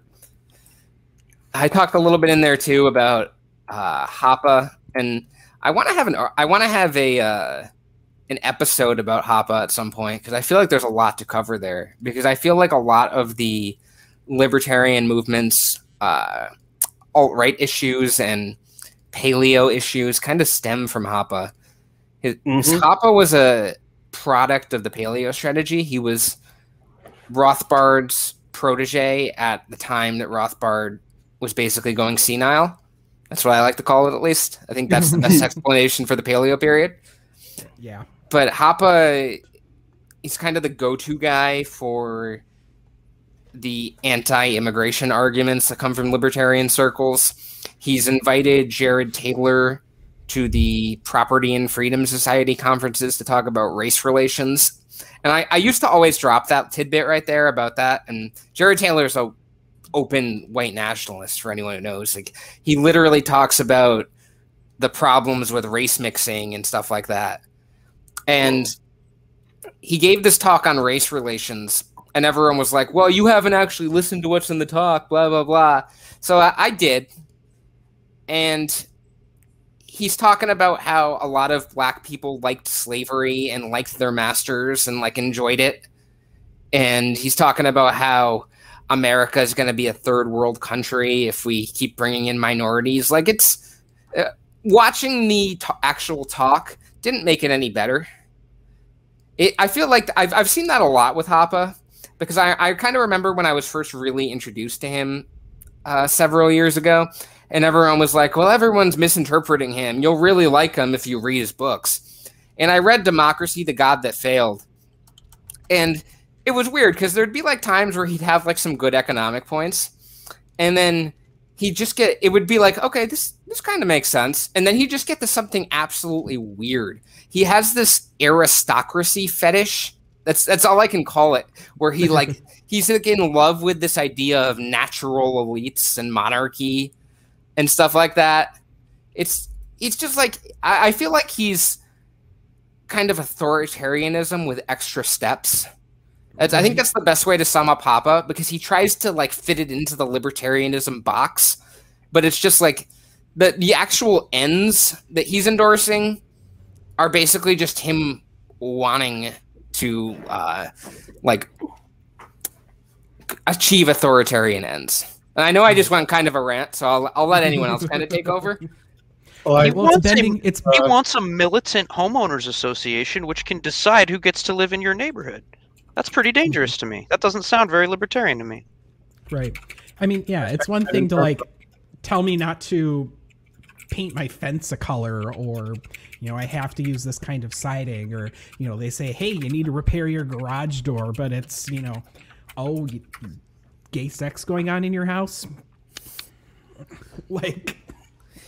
I talked a little bit in there too about HIPAA, and I want to have an episode about HIPAA at some point, because I feel like there's a lot to cover there. Because I feel like a lot of the libertarian movements, alt-right issues and paleo issues kind of stem from HIPAA. HIPAA was a product of the paleo strategy. He was Rothbard's protege at the time that Rothbard was basically going senile. That's what I like to call it, at least. I think that's the best explanation for the paleo period. Yeah. But HIPAA, he's kind of the go-to guy for the anti-immigration arguments that come from libertarian circles. He's invited Jared Taylor to the Property and Freedom Society conferences to talk about race relations. And I used to always drop that tidbit right there about that. And Jared Taylor's a open white nationalist, for anyone who knows. Like, he literally talks about the problems with race mixing and stuff like that. And he gave this talk on race relations, and everyone was like, well, you haven't actually listened to what's in the talk, blah, blah, blah. So I did. And he's talking about how a lot of black people liked slavery and liked their masters and like enjoyed it. And he's talking about how America is going to be a third world country if we keep bringing in minorities. Like, it's watching the actual talk didn't make it any better. I feel like I've seen that a lot with HIPAA, because I kind of remember when I was first really introduced to him several years ago. And everyone was like, well, everyone's misinterpreting him. You'll really like him if you read his books. And I read Democracy, the God That Failed. And it was weird, because there'd be like times where he'd have like some good economic points. And then he'd just it would be like, okay, this kind of makes sense. And then he'd just get to something absolutely weird. He has this aristocracy fetish. That's all I can call it, where he like, he's like in love with this idea of natural elites and monarchy and stuff like that. It's just like, I feel like he's kind of authoritarianism with extra steps. I think that's the best way to sum up HIPAA, because he tries to like fit it into the libertarianism box, but it's just like the actual ends that he's endorsing are basically just him wanting to like achieve authoritarian ends. And I know I just went kind of a rant, so I'll let anyone else kind of take over. He wants a militant homeowners association which can decide who gets to live in your neighborhood. That's pretty dangerous to me. That doesn't sound very libertarian to me. Right. I mean, yeah, it's one thing to like tell me not to paint my fence a color, or, you know, I have to use this kind of siding, or, you know, they say, hey, you need to repair your garage door, but it's, you know, oh, gay sex going on in your house? Like,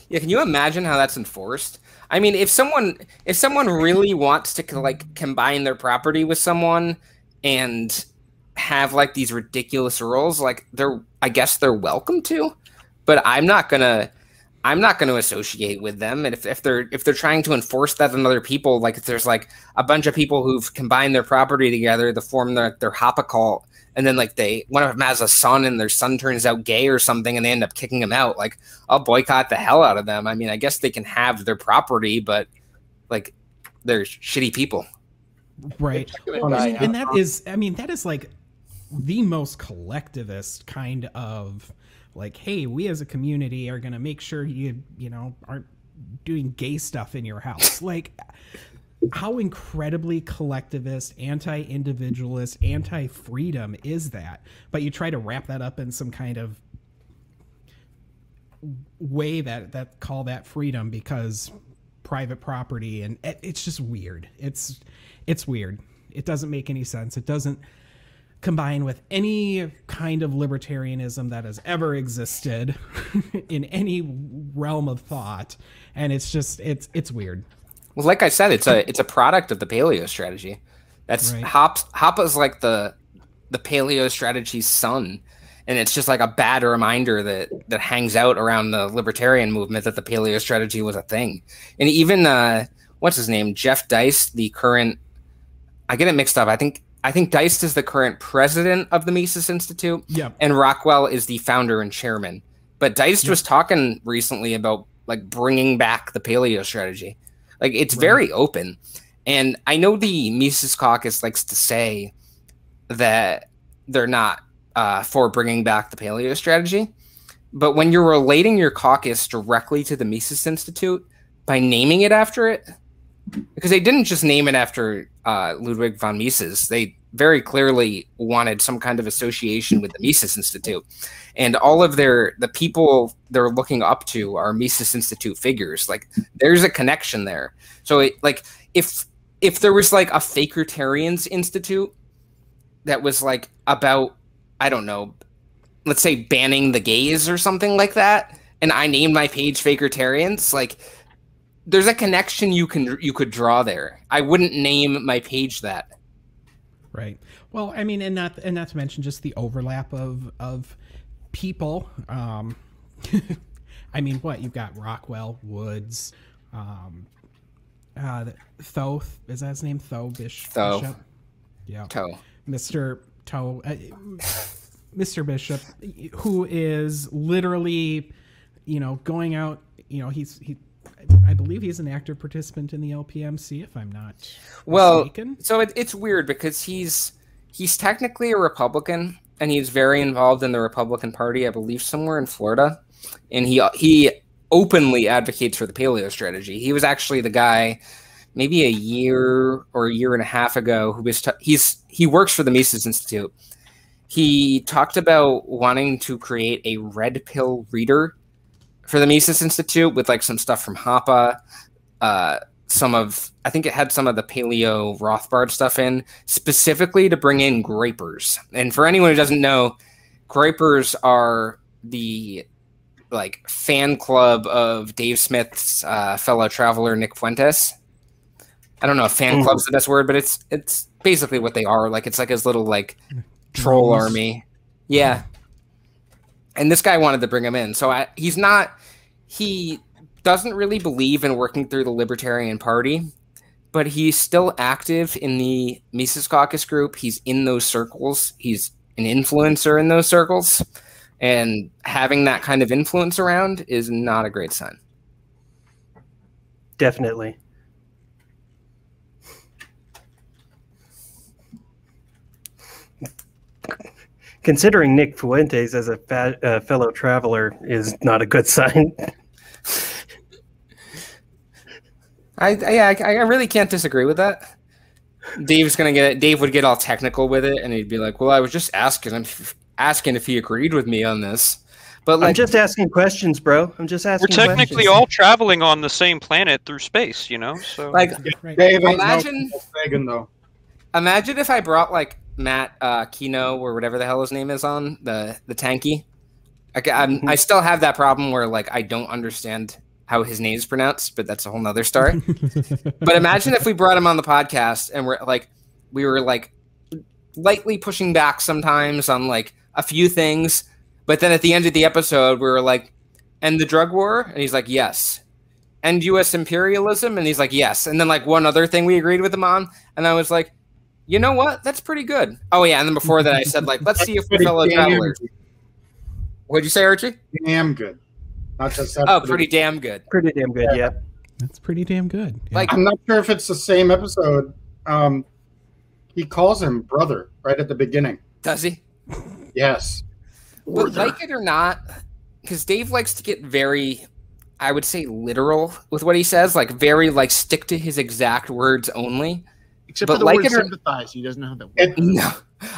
yeah, can you imagine how that's enforced? I mean, if someone really wants to like combine their property with someone and have like these ridiculous rules, like I guess they're welcome to, but I'm not gonna associate with them. And if they're trying to enforce that on other people, like if there's like a bunch of people who've combined their property together to form their HIPAA cult, and then like one of them has a son and their son turns out gay or something and they end up kicking him out, like, I'll boycott the hell out of them. I mean, I guess they can have their property, but like, they're shitty people. Right. And that is like the most collectivist kind of like, hey, we as a community are going to make sure you know, aren't doing gay stuff in your house. Like, how incredibly collectivist, anti-individualist, anti-freedom is that? But you try to wrap that up in some kind of way that call that freedom because private property, and it's just weird. It's weird. It doesn't make any sense. It doesn't combine with any kind of libertarianism that has ever existed in any realm of thought, and it's just it's weird. Well, like I said, it's a product of the paleo strategy. That's right. HIPAA's like the paleo strategy's son, and it's just like a bad reminder that hangs out around the libertarian movement that the paleo strategy was a thing. And even what's his name, Jeff Deist, the current, I get it mixed up. I think Deist is the current president of the Mises Institute, and Rockwell is the founder and chairman. But Deist was talking recently about like bringing back the paleo strategy. Like, it's very open. And I know the Mises Caucus likes to say that they're not for bringing back the paleo strategy. But when you're relating your caucus directly to the Mises Institute by naming it after it, because they didn't just name it after Ludwig von Mises, they very clearly wanted some kind of association with the Mises Institute. And all of the people they're looking up to are Mises Institute figures. Like, there's a connection there. So if there was like a Fakertarians Institute that was like about, I don't know, let's say banning the gays or something like that, and I named my page Fakertarians, like, there's a connection you could draw there. I wouldn't name my page that. Right. Well, I mean, and not to mention just the overlap of people. I mean, what you've got: Rockwell, Woods, Thoth, is that his name? Bishop. Yeah. Mr. Bishop, who is literally, going out. I believe he's an active participant in the LPMC, if I'm not mistaken. So it's weird because he's technically a Republican, and he's very involved in the Republican Party, I believe somewhere in Florida, and he openly advocates for the paleo strategy. He was actually the guy maybe a year or a year and a half ago who was he works for the Mises Institute. He talked about wanting to create a red pill reader for the Mises Institute with like some stuff from HIPAA, I think it had some of the paleo Rothbard stuff in, specifically to bring in grapers. And for anyone who doesn't know, grapers are the like fan club of Dave Smith's fellow traveler Nick Fuentes. I don't know if fan club's the best word, but it's basically what they are. Like, it's like his little like troll army. Yeah. And this guy wanted to bring him in. So he doesn't really believe in working through the Libertarian Party, but he's still active in the Mises Caucus group. He's in those circles. He's an influencer in those circles. And having that kind of influence around is not a great sign. Definitely. Considering Nick Fuentes as a fellow traveler is not a good sign. I really can't disagree with that. Dave would get all technical with it, and he'd be like, "Well, I was just asking if he agreed with me on this." But like, I'm just asking questions, bro. I'm just asking. We're technically all traveling on the same planet through space, So like, Dave ain't no Sagan, though. Imagine if I brought like Matt Kino or whatever the hell his name is on the tanky. I still have that problem where like I don't understand how his name is pronounced, but that's a whole nother story. But imagine if we brought him on the podcast and we were like lightly pushing back sometimes on like a few things, but then at the end of the episode we were like, "And the drug war?" And he's like, "Yes." "And U.S. imperialism?" And he's like, "Yes." And then like one other thing we agreed with him on, and I was like, "You know what? That's pretty good." Oh yeah, and then before that I said like, "Let's see if we're fellow travelers." What'd you say, Archie? Damn good. Not just pretty damn good. Pretty damn good, yeah. That's pretty damn good. Yeah. Like, I'm not sure if it's the same episode. He calls him brother right at the beginning. Does he? Yes. But like it or not, because Dave likes to get very I would say, literal with what he says, like very like stick to his exact words only. Except but for the like word it or, sympathize, he doesn't know how that works. No,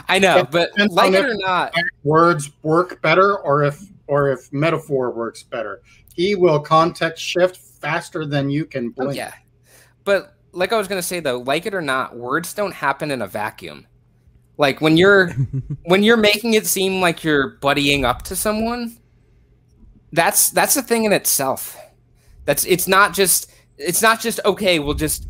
I know, but like it or not, words work better, or if metaphor works better. He will context shift faster than you can blink. Oh, yeah, but like I was gonna say though, like it or not, words don't happen in a vacuum. Like when you're making it seem like you're buddying up to someone, that's a thing in itself. It's not just okay, we'll just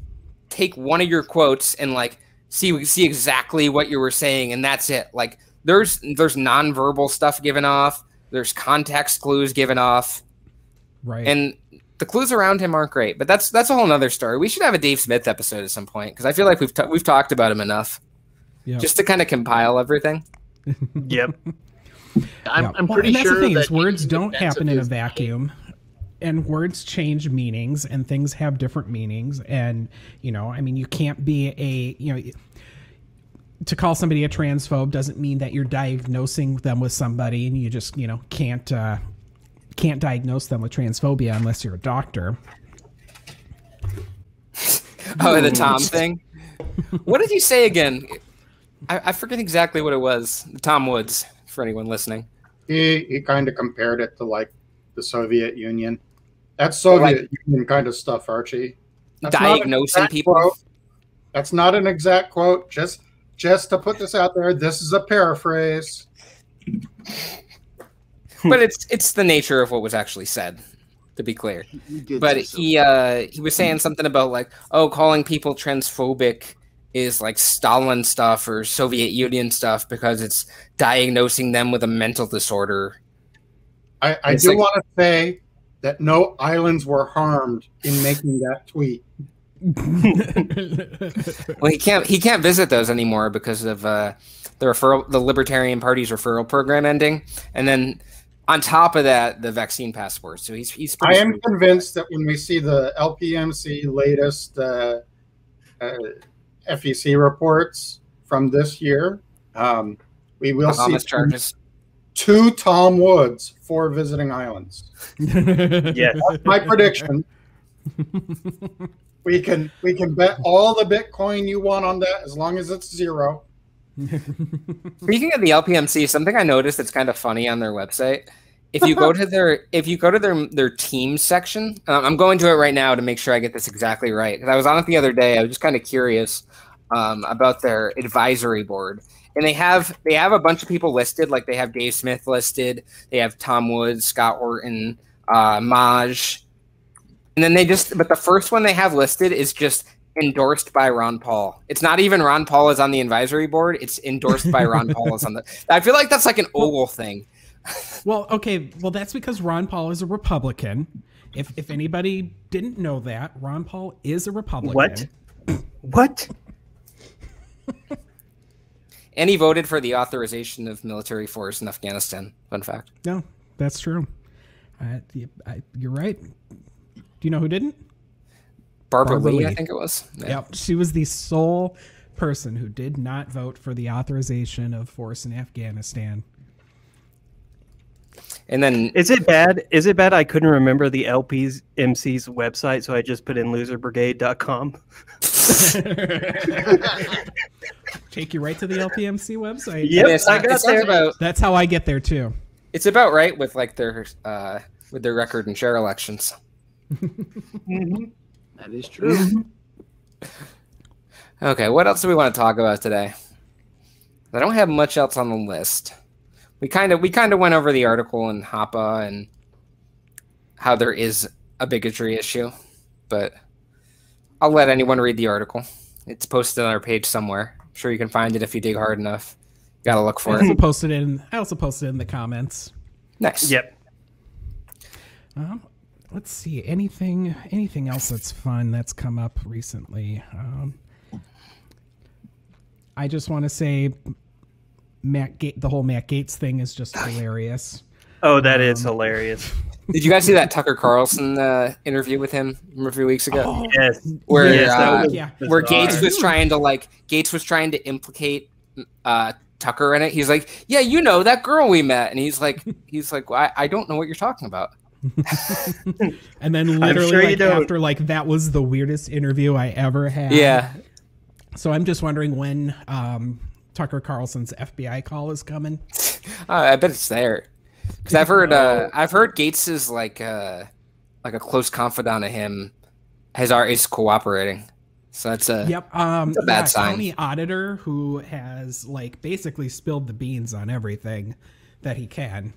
take one of your quotes and like see exactly what you were saying and that's it. Like there's nonverbal stuff given off, there's context clues given off. Right. And the clues around him aren't great, but that's a whole nother story. We should have a Dave Smith episode at some point because I feel like we've talked about him enough. Yep. Just to kind of compile everything. Yep. I'm pretty that's sure the thing, that is words don't happen in a vacuum, and words change meanings, and things have different meanings. And I mean, you can't be to call somebody a transphobe doesn't mean that you're diagnosing them with somebody, and you just can't diagnose them with transphobia unless you're a doctor. Oh, the Tom thing. What did you say again? I forget exactly what it was. Tom Woods, for anyone listening. He kind of compared it to like the Soviet Union. That's Soviet Union kind of stuff, Archie. That's diagnosing people. Quote. That's not an exact quote. Just to put this out there, this is a paraphrase. But it's the nature of what was actually said, to be clear. But he was saying something about like, oh, calling people transphobic is like Stalin stuff or Soviet Union stuff because it's diagnosing them with a mental disorder. I do want to say that no islands were harmed in making that tweet. Well, he can't visit those anymore because of the Libertarian Party's referral program ending, and then on top of that, the vaccine passport. So he's. I am convinced that when we see the LPMC latest FEC reports from this year, we will see charges. 2 Tom Woods for visiting islands. Yeah, that's my prediction. We can bet all the Bitcoin you want on that as long as it's 0. Speaking of the LPMC, something I noticed that's kind of funny on their website. If you go to their team section, I'm going to it right now to make sure I get this exactly right. Because I was on it the other day. I was just kind of curious about their advisory board, and they have a bunch of people listed. Like they have Dave Smith listed, they have Tom Woods, Scott Orton, Maj, and then but the first one they have listed is just endorsed by Ron Paul. It's not even Ron Paul is on the advisory board. It's endorsed by Ron Paul is on the. I feel like that's like an oval thing. Well, okay. Well, that's because Ron Paul is a Republican. If anybody didn't know that, Ron Paul is a Republican. What? And he voted for the authorization of military force in Afghanistan. Fun fact. No, that's true. You're right. Do you know who didn't? Barbara Lee, I think it was. Yeah, she was the sole person who did not vote for the authorization of force in Afghanistan. And then is it bad? Is it bad I couldn't remember the LPMC's website, so I just put in loserbrigade.com? Take you right to the LPMC website. Yep, I got there. That's how I get there too. It's about right with like their record and share elections. Mm-hmm. That is true. Okay, what else do we want to talk about today? I don't have much else on the list. We kind of went over the article in HIPAA and how there is a bigotry issue, but I'll let anyone read the article. It's posted on our page somewhere. I'm sure you can find it if you dig hard enough. You gotta look for it. I also posted it in the comments. Nice. Yep. Let's see. Anything else that's fun that's come up recently? I just want to say the whole Matt Gaetz thing is just hilarious. Oh, that is hilarious. Did you guys see that Tucker Carlson interview with him from a few weeks ago? Oh, yes. Where Gaetz was trying to implicate Tucker in it. He's like, yeah, that girl we met, and he's like, well, I don't know what you're talking about. And then literally after like that was the weirdest interview I ever had. Yeah. So I'm just wondering when Tucker Carlson's FBI call is coming. I bet it's there. Because I've heard Gates is like a close confidant of him is cooperating. So that's a a bad sign. County auditor who has like basically spilled the beans on everything that he can.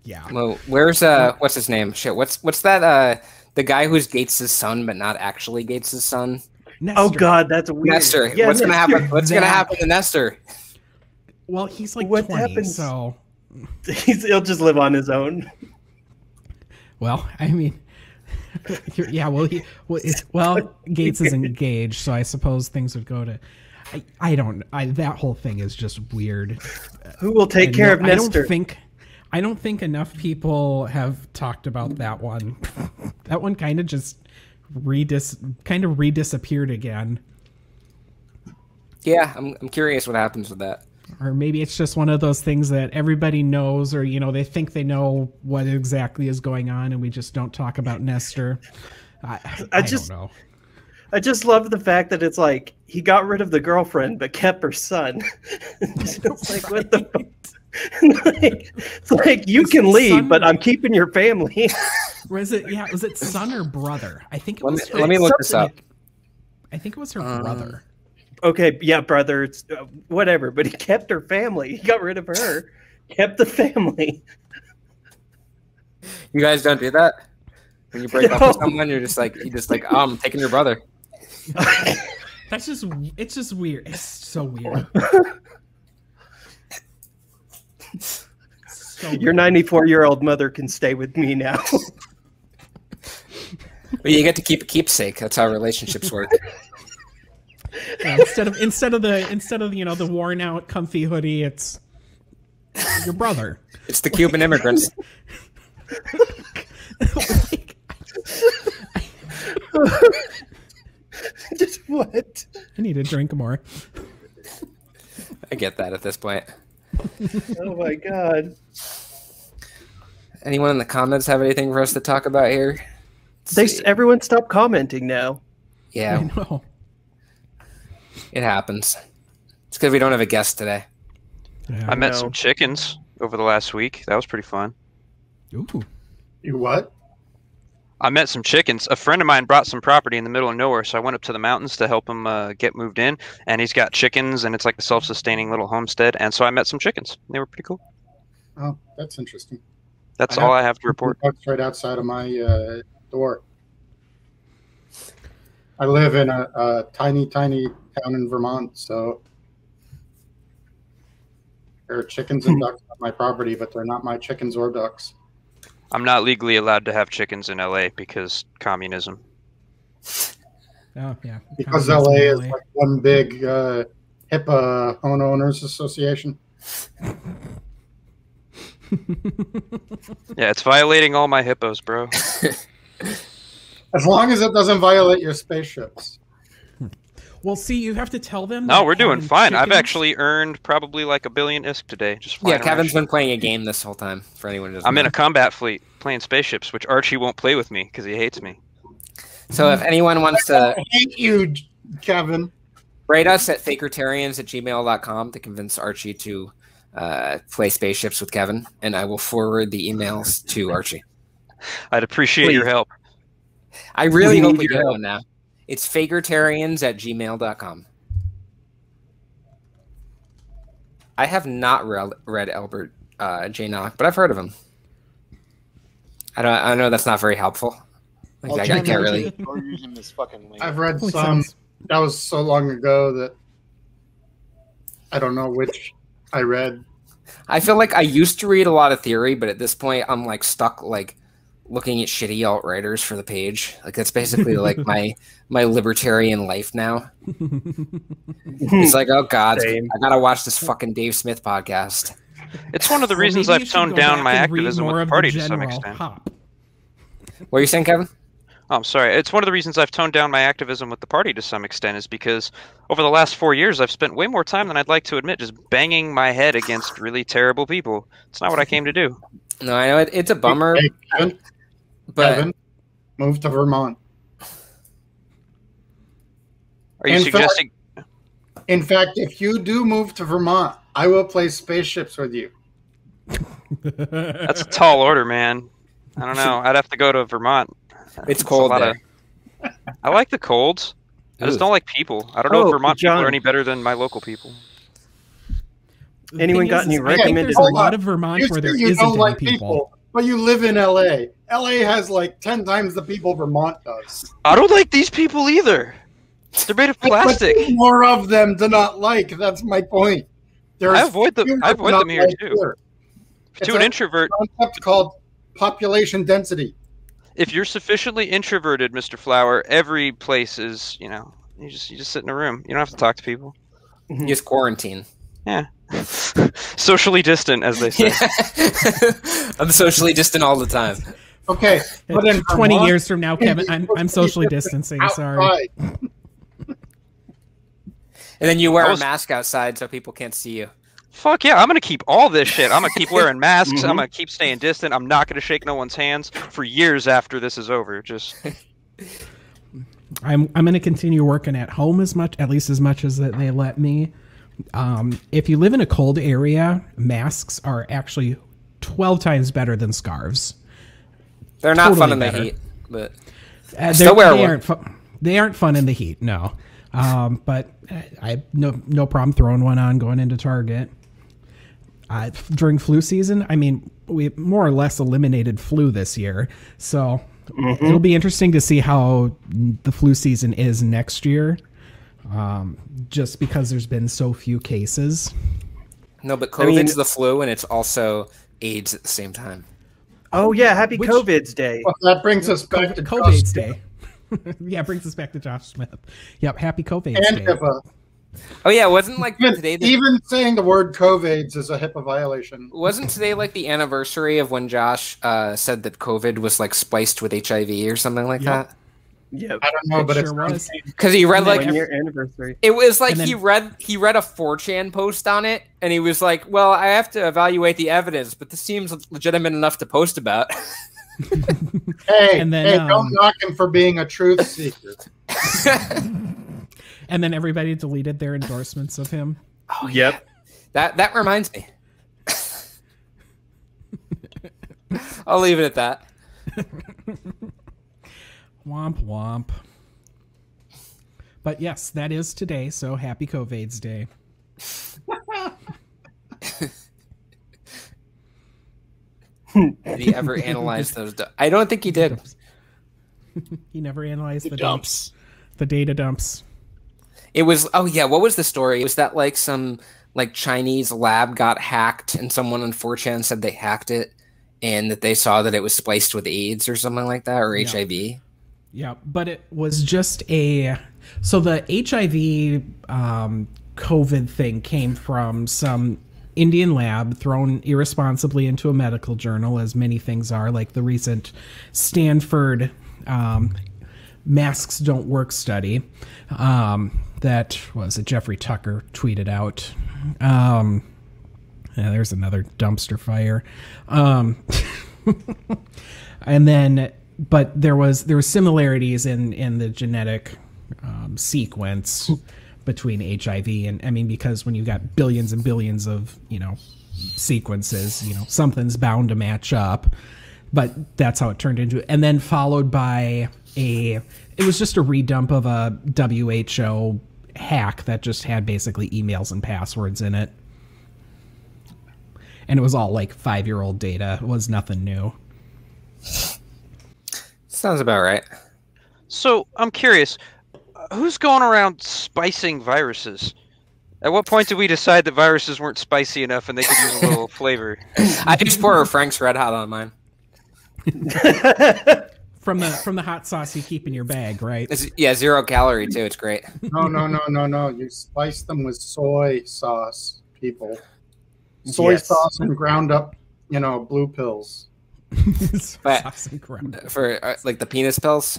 Yeah. Well, where's what's his name? Shit. What's that? The guy who's Gates' son, but not actually Gates' son. Nestor. Oh God, that's weird. Nestor. Yeah, what's gonna happen? What's gonna happen to Nestor? Well, he's like what 20, happens? so he'll just live on his own. Well, I mean, yeah. Well, Gates is engaged, so I suppose things would go to. That whole thing is just weird. Who will take care of Nestor? I don't think enough people have talked about that one. That one kind of just redisappeared again. Yeah, I'm curious what happens with that. Or maybe it's just one of those things that everybody knows, or they think they know what exactly is going on, and we just don't talk about Nestor. I don't know. I just love the fact that it's like he got rid of the girlfriend but kept her son. It's just like what the fuck? It's like you can leave, but I'm keeping your family. Was it son or brother? I think it was. Let me look this up. I think it was her brother. Okay, yeah, brother. It's whatever, but he kept her family. He got rid of her, kept the family. You guys don't do that when you break up with someone. You're just like I'm taking your brother. It's just weird. It's so weird. Your 94-year-old mother can stay with me now. But you get to keep a keepsake. That's how relationships work. Yeah, instead of the worn out comfy hoodie, it's your brother. It's the Cuban immigrants. Just what? I need to drink more. I get that at this point. Oh my God. Anyone in the comments have anything for us to talk about here? Everyone stop commenting now. Yeah. I know. It happens. It's because we don't have a guest today. I met some chickens over the last week. That was pretty fun. Ooh. You what? I met some chickens. A friend of mine brought some property in the middle of nowhere, so I went up to the mountains to help him get moved in. And he's got chickens, and it's like a self-sustaining little homestead. And so I met some chickens. They were pretty cool. Oh, that's interesting. That's all I have to report. Ducks right outside of my door. I live in a tiny town in Vermont, so there are chickens and ducks on my property, but they're not my chickens or ducks. I'm not legally allowed to have chickens in LA because communism. Oh, yeah. Because LA is like one big HIPAA homeowners association. Yeah, it's violating all my hippos, bro. As long as it doesn't violate your spaceships. Well, see, you have to tell them. No, we're doing fine. I've actually earned probably like 1 billion ISK today. Just flying Kevin's around. been playing a game this whole time. For anyone who doesn't I'm know. in a combat fleet playing spaceships, which Archie won't play with me because he hates me. So if anyone wants to hate you, Kevin, write us at fakertarians@gmail.com to convince Archie to play spaceships with Kevin, and I will forward the emails to Archie. I'd appreciate your help. I really hope we get one now. It's fakertarians@gmail.com. I have not read Albert J. Nock, but I've heard of him. I know that's not very helpful. Like, I can't really. I've read some. That was so long ago that I don't know which I read. I feel like I used to read a lot of theory, but at this point, I'm like stuck like looking at shitty alt writers for the page. Like that's basically like my libertarian life now. It's like, oh God, I gotta watch this fucking Dave Smith podcast. It's one of the reasons I've toned down my activism with the party to some extent. Hop. What are you saying, Kevin? Oh, I'm sorry. It's one of the reasons I've toned down my activism with the party to some extent is because over the last 4 years, I've spent way more time than I'd like to admit just banging my head against really terrible people. It's not what I came to do. No, I know it's a bummer. Hey, Kevin, but Kevin, move to Vermont. Are you suggesting? In fact, if you do move to Vermont, I will play spaceships with you. That's a tall order, man. I don't know. I'd have to go to Vermont. It's cold there. I like the colds. I just don't like people. I don't know if Vermont people are any better than my local people. Anyone got any recommended? There's a lot of Vermont where there isn't don't any like people. But you live in LA. LA has like 10 times the people Vermont does. I don't like these people either. They're made of plastic. But more of them to not like. That's my point. I avoid them here too. To an introvert, a concept called population density. If you're sufficiently introverted, Mr. Flower, every place is, you just sit in a room. You don't have to talk to people. You just quarantine. Yeah. Socially distant, as they say. I'm socially distant all the time. Okay, but in 20 Vermont, years from now, Kevin, I'm socially distancing. Sorry. And then you wear a mask outside so people can't see you. Fuck yeah, I'm going to keep all this shit. I'm going to keep wearing masks. I'm going to keep staying distant. I'm not going to shake no one's hands for years after this is over. Just I'm going to continue working at home at least as much as they let me. If you live in a cold area, masks are actually 12 times better than scarves. They're not Totally fun in better. the heat, but I still wear one. They aren't fun in the heat, no. But I have no problem throwing one on going into Target. During flu season, I mean, we more or less eliminated flu this year. So it'll be interesting to see how the flu season is next year. Just because there's been so few cases. No, but COVID's the flu, and it's also AIDS at the same time. Oh yeah, happy COVID's Day. Well, that brings us back to COVID's Day. Yeah, it brings us back to Josh Smith. Yep, happy COVID's and Day. HIPAA. Oh yeah, wasn't like today even saying the word COVID's is a HIPAA violation. Wasn't today like the anniversary of when Josh said that COVID was like spiced with HIV or something like that? Yeah, I don't know, but sure was. Because he read like 1 year anniversary. It was like then, he read a 4chan post on it, and he was like, "Well, I have to evaluate the evidence, but this seems legitimate enough to post about." Hey, And then, don't knock him for being a truth seeker. And then everybody deleted their endorsements of him. Oh, yep. That reminds me. I'll leave it at that. Womp womp. But yes, that is today, so happy COVID's Day. Did he ever analyze those? I don't think he did. He never analyzed the dumps. The data dumps. It was, oh yeah, what was the story? Was that like some like Chinese lab got hacked and someone on 4chan said they hacked it and that they saw that it was spliced with AIDS or something like that, or HIV? Yeah, but it was just so the HIV COVID thing came from some Indian lab thrown irresponsibly into a medical journal, as many things are, like the recent Stanford masks don't work study that was it Jeffrey Tucker tweeted out. Yeah, there's another dumpster fire. And then but there was similarities in the genetic sequence between HIV and, I mean, because when you've got billions and billions of, sequences, something's bound to match up. But that's how it turned into it. And then followed by it was just a redump of a WHO hack that just had basically emails and passwords in it. And it was all like 5-year-old data. It was nothing new. Sounds about right. So I'm curious, who's going around spicing viruses? At what point did we decide that viruses weren't spicy enough and they could use a little flavor? I just pour Frank's Red Hot on mine. From the hot sauce you keep in your bag, right? Yeah, 0 calorie too. It's great. No. You spice them with soy sauce, people. Soy sauce and ground up, blue pills. Sauce and ground up. For like the penis pills.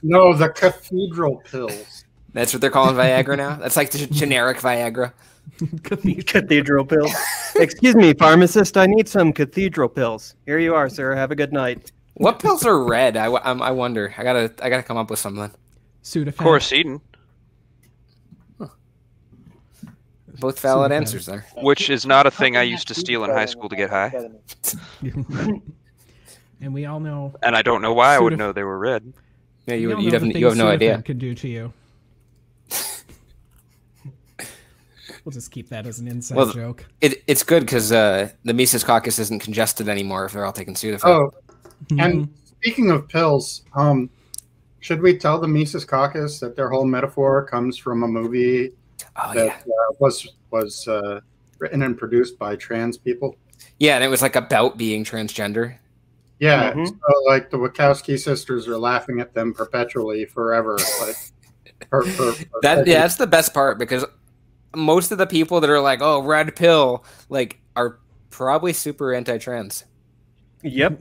No, the cathedral pills. That's what they're calling Viagra now. That's like the generic Viagra. Cathedral pills. Excuse me, pharmacist. I need some cathedral pills. Here you are, sir. Have a good night. What pills are red? I wonder. I gotta come up with something. Sudafed. Chlorocidin. Both valid answers there. Which is not a thing I used to steal in high school to get high. And we all know. And I don't know why I would know they were red. Yeah, you have no idea. Could do to you. We'll just keep that as an inside joke. It's good because the Mises Caucus isn't congested anymore if they're all taking Sudafed. Oh, and speaking of pills, should we tell the Mises Caucus that their whole metaphor comes from a movie that was written and produced by trans people? Yeah, and it was like about being transgender. Yeah, so like the Wachowski sisters are laughing at them perpetually forever. Like, that's the best part because most of the people that are like, "Oh, red pill," like, are probably super anti-trans. Yep.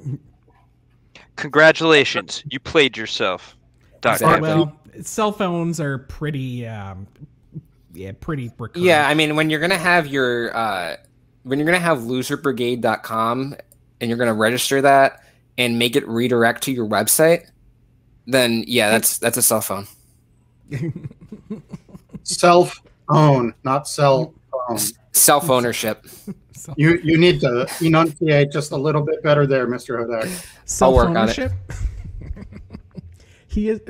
Congratulations, you played yourself. Well, cell phones are pretty, pretty recurrent. Yeah, I mean, when you're gonna have your loserbrigade.com and you're gonna register that and make it redirect to your website, then yeah, that's a cell phone. Self-own, not cell phone. Self-ownership. You need to enunciate just a little bit better there, Mr. Hodak. I'll work on it. He is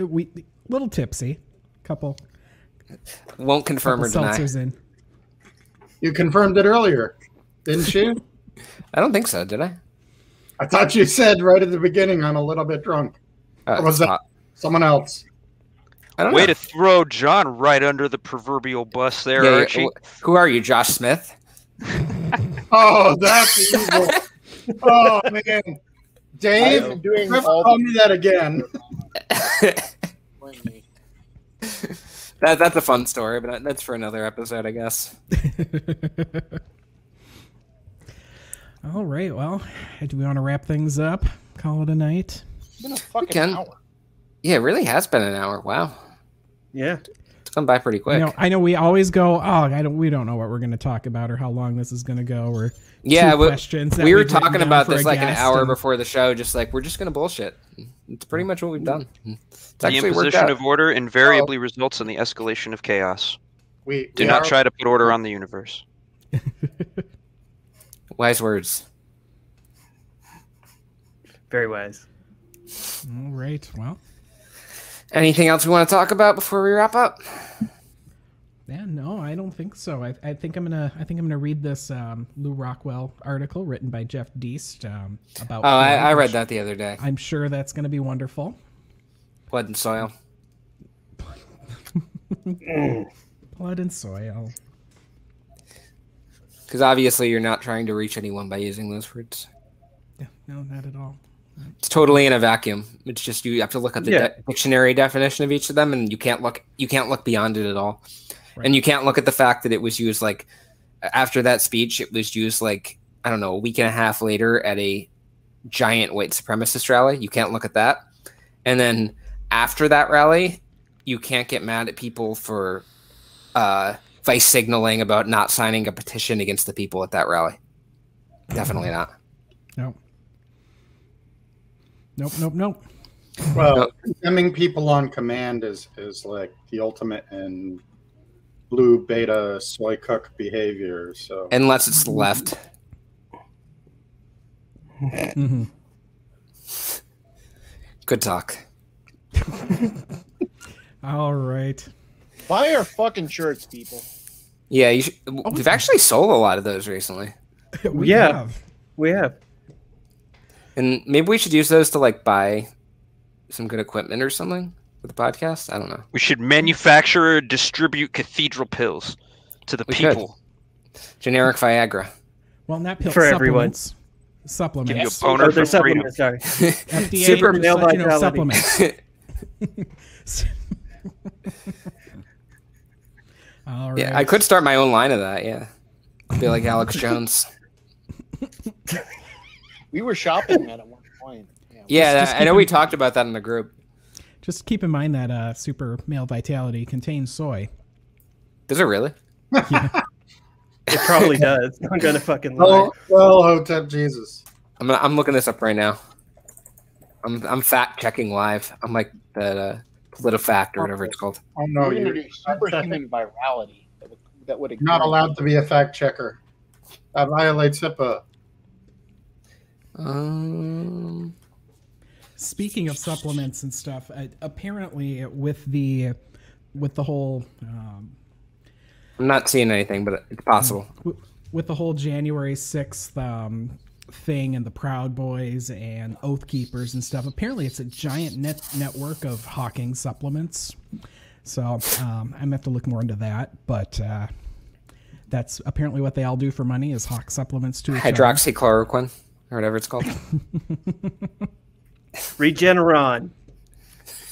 little tipsy. Couple. Won't confirm or deny. In. You confirmed it earlier, didn't you? I don't think so. Did I? I thought you said right at the beginning I'm a little bit drunk. Or was that someone else? Way to throw John right under the proverbial bus there, Archie. Who are you, Josh Smith? Oh, that's evil. Oh, man. Dave, never call me that again. That's a fun story, but that's for another episode, I guess. All right, well, do we want to wrap things up? Call it a night? It's been a fucking hour. Yeah, it really has been an hour. Wow. Yeah. It's gone by pretty quick. I know we always go, we don't know what we're going to talk about or how long this is going to go or questions. We were talking about this like an hour before the show, just like, we're just going to bullshit. It's pretty much what we've done. The imposition of order invariably results in the escalation of chaos. Do not try to put order on the universe. Wise words. Very wise. All right. Well, anything else we want to talk about before we wrap up? Yeah, no, I don't think so. I think I'm gonna read this Lou Rockwell article written by Jeff Deist about. Oh, I read that the other day. I'm sure that's gonna be wonderful. Blood and soil. Blood and soil. Because obviously you're not trying to reach anyone by using those words. Yeah, no, not at all. It's totally in a vacuum. It's just you have to look at the dictionary definition of each of them, and you can't look beyond it at all. Right. And you can't look at the fact that it was used like after that speech. It was used like, I don't know, a week and a half later at a giant white supremacist rally. You can't look at that. And then after that rally, you can't get mad at people for vice signaling about not signing a petition against the people at that rally. Definitely not. No. Nope. Well, condemning people on command is like the ultimate in blue beta soy cook behavior. So unless it's left. Mm-hmm. Good talk. All right. Buy our fucking shirts, people. Yeah, you should, we've actually sold a lot of those recently. We have. And maybe we should use those to like buy some good equipment or something for the podcast. I don't know. We should manufacture or distribute cathedral pills to the people. Generic Viagra. Well, not pills. For supplements. Everyone. Supplements. Give you a boner for freedom. Sorry. FDA Super male vitality. Supplements. All right. Yeah, I could start my own line of that. Yeah, I'd be like Alex Jones. We were shopping that at one point. Yeah, I know we talked about that in the group. Just keep in mind that super male vitality contains soy. Does it really? Yeah. It probably does. I'm gonna fucking lie. Oh, well, Hotep Jesus. I'm looking this up right now. I'm fact checking live. I'm like the PolitiFact or whatever it's called. Oh no, We're you're going to do superhuman virality. That would not allowed to be a fact checker. That violates HIPAA. Speaking of supplements and stuff, apparently with the whole I'm not seeing anything, but it's possible. With the whole January 6th thing and the Proud Boys and Oath Keepers and stuff, apparently it's a giant network of hawking supplements. So I'm gonna have to look more into that, but that's apparently what they all do for money is hawk supplements to each other. Hydroxychloroquine or whatever it's called. Regeneron.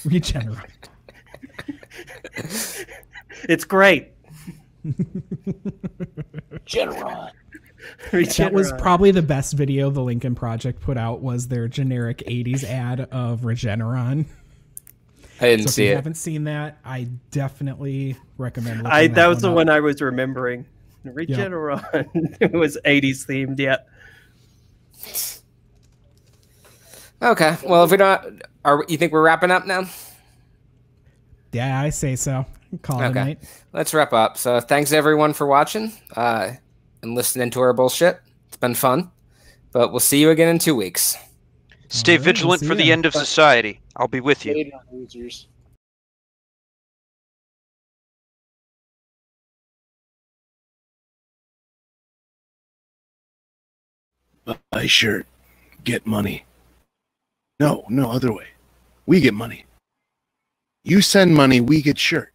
Regeneron. It's great. Regeneron. That was probably the best video the Lincoln Project put out, was their generic 80s ad of Regeneron. I didn't see it. If you haven't seen that, I definitely recommend looking that was the one I was remembering. Regeneron. Yep. It was 80s themed, yeah. Okay. Well, if we don't, you think we're wrapping up now? Yeah, I say so. Call it a night. Let's wrap up. So thanks everyone for watching and listening to our bullshit. It's been fun, but we'll see you again in 2 weeks. Stay vigilant for the end of society. I'll be with you. Later, losers. Buy shirt, get money. No, other way. We get money. You send money, we get shirt.